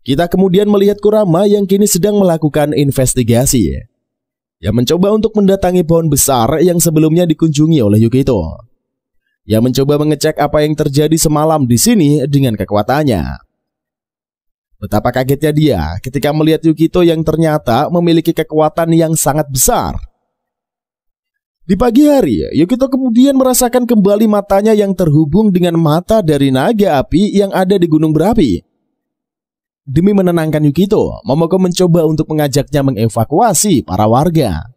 [SPEAKER 1] Kita kemudian melihat Kurama yang kini sedang melakukan investigasi. Ia mencoba untuk mendatangi pohon besar yang sebelumnya dikunjungi oleh Yukito. Ia mencoba mengecek apa yang terjadi semalam di sini dengan kekuatannya. Betapa kagetnya dia ketika melihat Yukito yang ternyata memiliki kekuatan yang sangat besar. Di pagi hari, Yukito kemudian merasakan kembali matanya yang terhubung dengan mata dari naga api yang ada di gunung berapi. Demi menenangkan Yukito, Momoko mencoba untuk mengajaknya mengevakuasi para warga.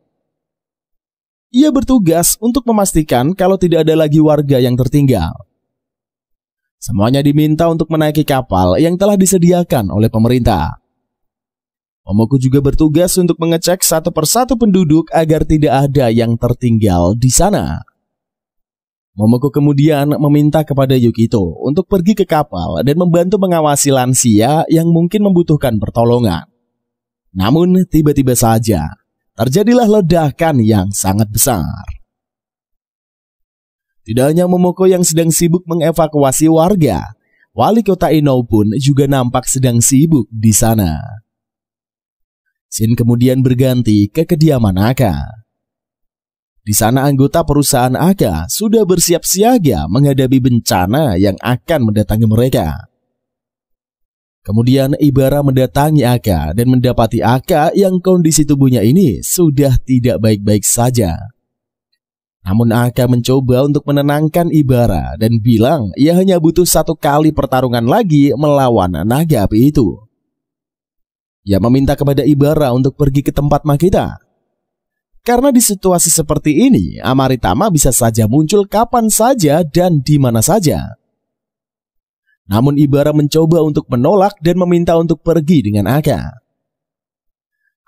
[SPEAKER 1] Ia bertugas untuk memastikan kalau tidak ada lagi warga yang tertinggal. Semuanya diminta untuk menaiki kapal yang telah disediakan oleh pemerintah. Momoko juga bertugas untuk mengecek satu persatu penduduk agar tidak ada yang tertinggal di sana. Momoko kemudian meminta kepada Yukito untuk pergi ke kapal dan membantu mengawasi lansia yang mungkin membutuhkan pertolongan. Namun tiba-tiba saja terjadilah ledakan yang sangat besar. Tidak hanya Momoko yang sedang sibuk mengevakuasi warga, wali kota Ino pun juga nampak sedang sibuk di sana. Scene kemudian berganti ke kediaman Aka. Di sana anggota perusahaan Aka sudah bersiap siaga menghadapi bencana yang akan mendatangi mereka. Kemudian Ibara mendatangi Aka dan mendapati Aka yang kondisi tubuhnya ini sudah tidak baik-baik saja. Namun Aka mencoba untuk menenangkan Ibara dan bilang ia hanya butuh satu kali pertarungan lagi melawan naga api itu. Ia meminta kepada Ibara untuk pergi ke tempat Makita. Karena di situasi seperti ini, Amaritama bisa saja muncul kapan saja dan di mana saja. Namun Ibara mencoba untuk menolak dan meminta untuk pergi dengan Aka.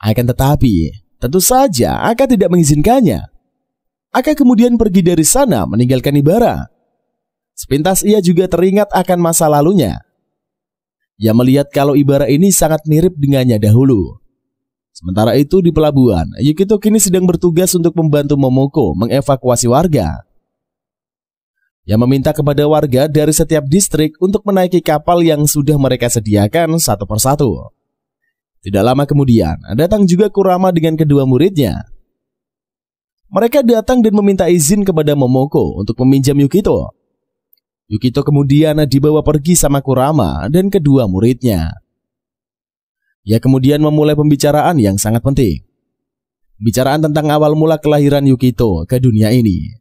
[SPEAKER 1] Akan tetapi, tentu saja Aka tidak mengizinkannya. Aka kemudian pergi dari sana meninggalkan Ibara. Sepintas ia juga teringat akan masa lalunya. Ia melihat kalau Ibara ini sangat mirip dengannya dahulu. Sementara itu di pelabuhan, Yukito kini sedang bertugas untuk membantu Momoko mengevakuasi warga. Ia meminta kepada warga dari setiap distrik untuk menaiki kapal yang sudah mereka sediakan satu persatu. Tidak lama kemudian, datang juga Kurama dengan kedua muridnya. Mereka datang dan meminta izin kepada Momoko untuk meminjam Yukito. Yukito kemudian dibawa pergi sama Kurama dan kedua muridnya. Ia kemudian memulai pembicaraan yang sangat penting. Pembicaraan tentang awal mula kelahiran Yukito ke dunia ini.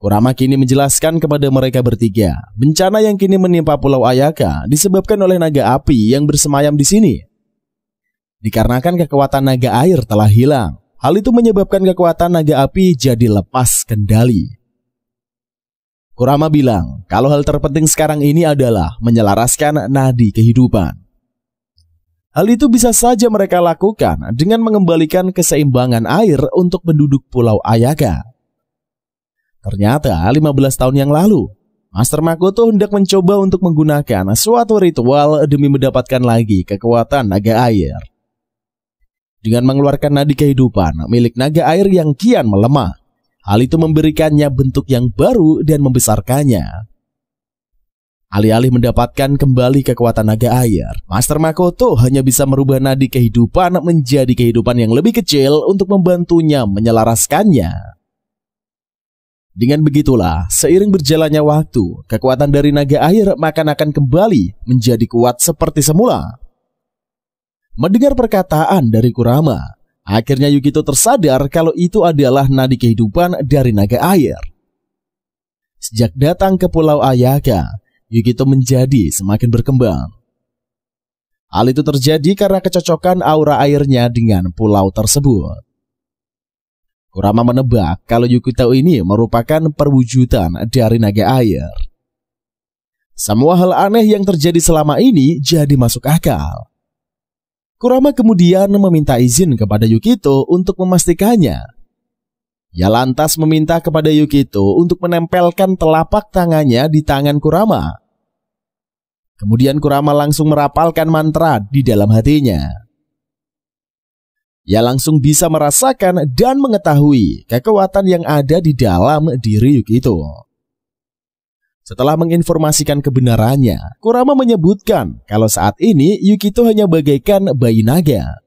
[SPEAKER 1] Kurama kini menjelaskan kepada mereka bertiga, bencana yang kini menimpa Pulau Ayaka disebabkan oleh naga api yang bersemayam di sini. Dikarenakan kekuatan naga air telah hilang, hal itu menyebabkan kekuatan naga api jadi lepas kendali. Kurama bilang kalau hal terpenting sekarang ini adalah menyelaraskan nadi kehidupan. Hal itu bisa saja mereka lakukan dengan mengembalikan keseimbangan air untuk penduduk Pulau Ayaka. Ternyata 15 tahun yang lalu, Master Makoto hendak mencoba untuk menggunakan suatu ritual demi mendapatkan lagi kekuatan naga air. Dengan mengeluarkan nadi kehidupan milik naga air yang kian melemah, hal itu memberikannya bentuk yang baru dan membesarkannya. Alih-alih mendapatkan kembali kekuatan naga air, Master Makoto hanya bisa merubah nadi kehidupan menjadi kehidupan yang lebih kecil untuk membantunya menyelaraskannya. Dengan begitulah, seiring berjalannya waktu, kekuatan dari naga air akan kembali menjadi kuat seperti semula. Mendengar perkataan dari Kurama, akhirnya Yukito tersadar kalau itu adalah nadi kehidupan dari naga air. Sejak datang ke Pulau Ayaka, Yukito menjadi semakin berkembang. Hal itu terjadi karena kecocokan aura airnya dengan pulau tersebut. Kurama menebak kalau Yukito ini merupakan perwujudan dari naga air. Semua hal aneh yang terjadi selama ini jadi masuk akal. Kurama kemudian meminta izin kepada Yukito untuk memastikannya. Ia lantas meminta kepada Yukito untuk menempelkan telapak tangannya di tangan Kurama. Kemudian Kurama langsung merapalkan mantra di dalam hatinya. Ia langsung bisa merasakan dan mengetahui kekuatan yang ada di dalam diri Yukito. Setelah menginformasikan kebenarannya, Kurama menyebutkan kalau saat ini Yukito hanya bagaikan bayi naga.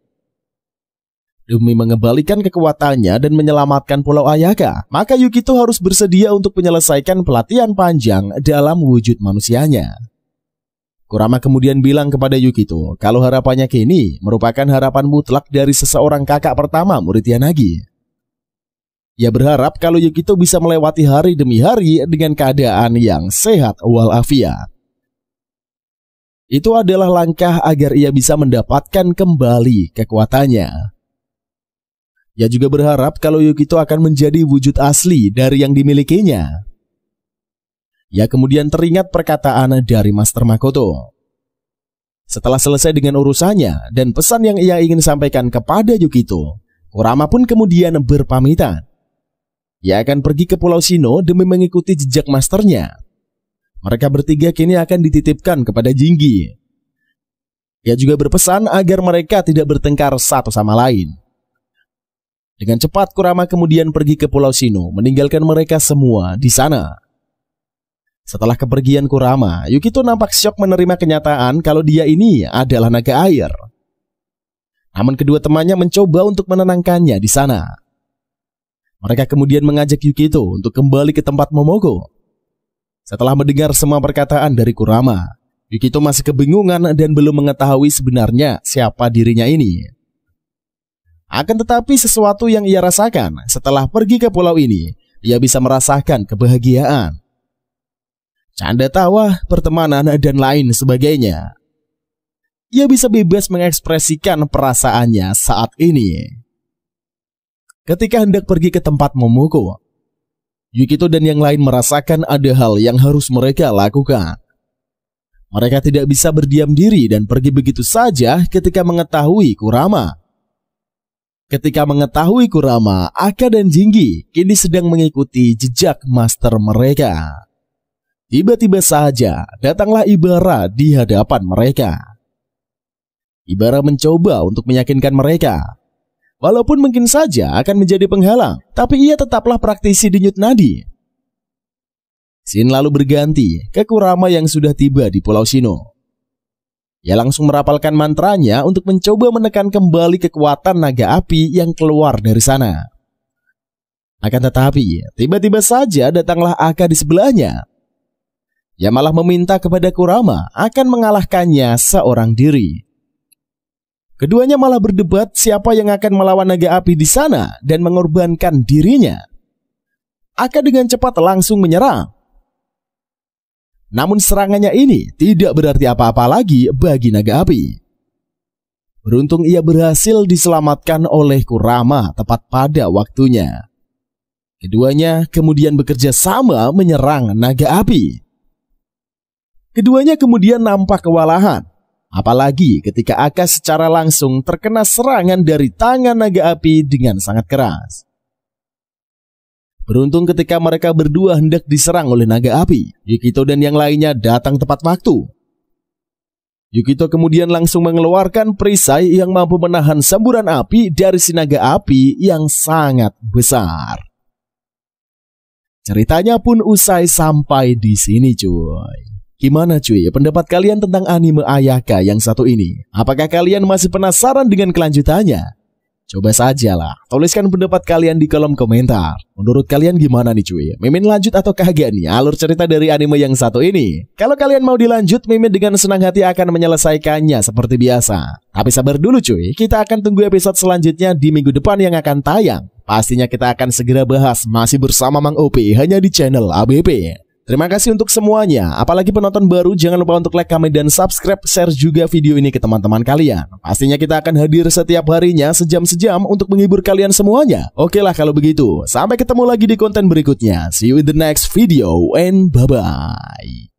[SPEAKER 1] Demi mengembalikan kekuatannya dan menyelamatkan Pulau Ayaka, maka Yukito harus bersedia untuk menyelesaikan pelatihan panjang dalam wujud manusianya. Kurama kemudian bilang kepada Yukito kalau harapannya kini merupakan harapan mutlak dari seseorang kakak pertama murid Yanagi. Ia berharap kalau Yukito bisa melewati hari demi hari dengan keadaan yang sehat walafiat. Itu adalah langkah agar ia bisa mendapatkan kembali kekuatannya. Ia juga berharap kalau Yukito akan menjadi wujud asli dari yang dimilikinya. Ia kemudian teringat perkataan dari Master Makoto. Setelah selesai dengan urusannya dan pesan yang ia ingin sampaikan kepada Yukito, Kurama pun kemudian berpamitan. Ia akan pergi ke Pulau Shino demi mengikuti jejak masternya. Mereka bertiga kini akan dititipkan kepada Jinggi. Ia juga berpesan agar mereka tidak bertengkar satu sama lain. Dengan cepat Kurama kemudian pergi ke Pulau Shino, meninggalkan mereka semua di sana. Setelah kepergian Kurama, Yukito nampak syok menerima kenyataan kalau dia ini adalah naga air. Namun kedua temannya mencoba untuk menenangkannya di sana. Mereka kemudian mengajak Yukito untuk kembali ke tempat Momoko. Setelah mendengar semua perkataan dari Kurama, Yukito masih kebingungan dan belum mengetahui sebenarnya siapa dirinya ini. Akan tetapi sesuatu yang ia rasakan setelah pergi ke pulau ini, ia bisa merasakan kebahagiaan. Canda tawa, pertemanan, dan lain sebagainya. Ia bisa bebas mengekspresikan perasaannya saat ini. Ketika hendak pergi ke tempat Momoko, Yukito dan yang lain merasakan ada hal yang harus mereka lakukan. Mereka tidak bisa berdiam diri dan pergi begitu saja ketika mengetahui Kurama. Aka dan Jinggi kini sedang mengikuti jejak master mereka. Tiba-tiba saja datanglah Ibara di hadapan mereka. Ibara mencoba untuk meyakinkan mereka. Walaupun mungkin saja akan menjadi penghalang, tapi ia tetaplah praktisi denyut nadi. Scene lalu berganti ke Kurama yang sudah tiba di Pulau Shino. Ia langsung merapalkan mantranya untuk mencoba menekan kembali kekuatan naga api yang keluar dari sana. Akan tetapi, tiba-tiba saja datanglah Aka di sebelahnya. Ia malah meminta kepada Kurama akan mengalahkannya seorang diri. Keduanya malah berdebat siapa yang akan melawan naga api di sana dan mengorbankan dirinya. Aka dengan cepat langsung menyerang. Namun serangannya ini tidak berarti apa-apa lagi bagi naga api. Beruntung ia berhasil diselamatkan oleh Kurama tepat pada waktunya. Keduanya kemudian bekerja sama menyerang naga api. Keduanya kemudian nampak kewalahan, apalagi ketika Aka secara langsung terkena serangan dari tangan naga api dengan sangat keras. Beruntung ketika mereka berdua hendak diserang oleh naga api, Yukito dan yang lainnya datang tepat waktu. Yukito kemudian langsung mengeluarkan perisai yang mampu menahan semburan api dari si naga api yang sangat besar. Ceritanya pun usai sampai di sini cuy. Gimana cuy, pendapat kalian tentang anime Ayaka yang satu ini? Apakah kalian masih penasaran dengan kelanjutannya? Coba sajalah, tuliskan pendapat kalian di kolom komentar. Menurut kalian gimana nih cuy? Mimin lanjut atau kagak nih alur cerita dari anime yang satu ini? Kalau kalian mau dilanjut, Mimin dengan senang hati akan menyelesaikannya seperti biasa. Tapi sabar dulu cuy, kita akan tunggu episode selanjutnya di minggu depan yang akan tayang. Pastinya kita akan segera bahas masih bersama Mang OP hanya di channel ABP. Terima kasih untuk semuanya. Apalagi penonton baru, jangan lupa untuk like, komen, dan subscribe. Share juga video ini ke teman-teman kalian. Pastinya kita akan hadir setiap harinya sejam-sejam untuk menghibur kalian semuanya. Oke lah kalau begitu. Sampai ketemu lagi di konten berikutnya. See you in the next video and bye-bye.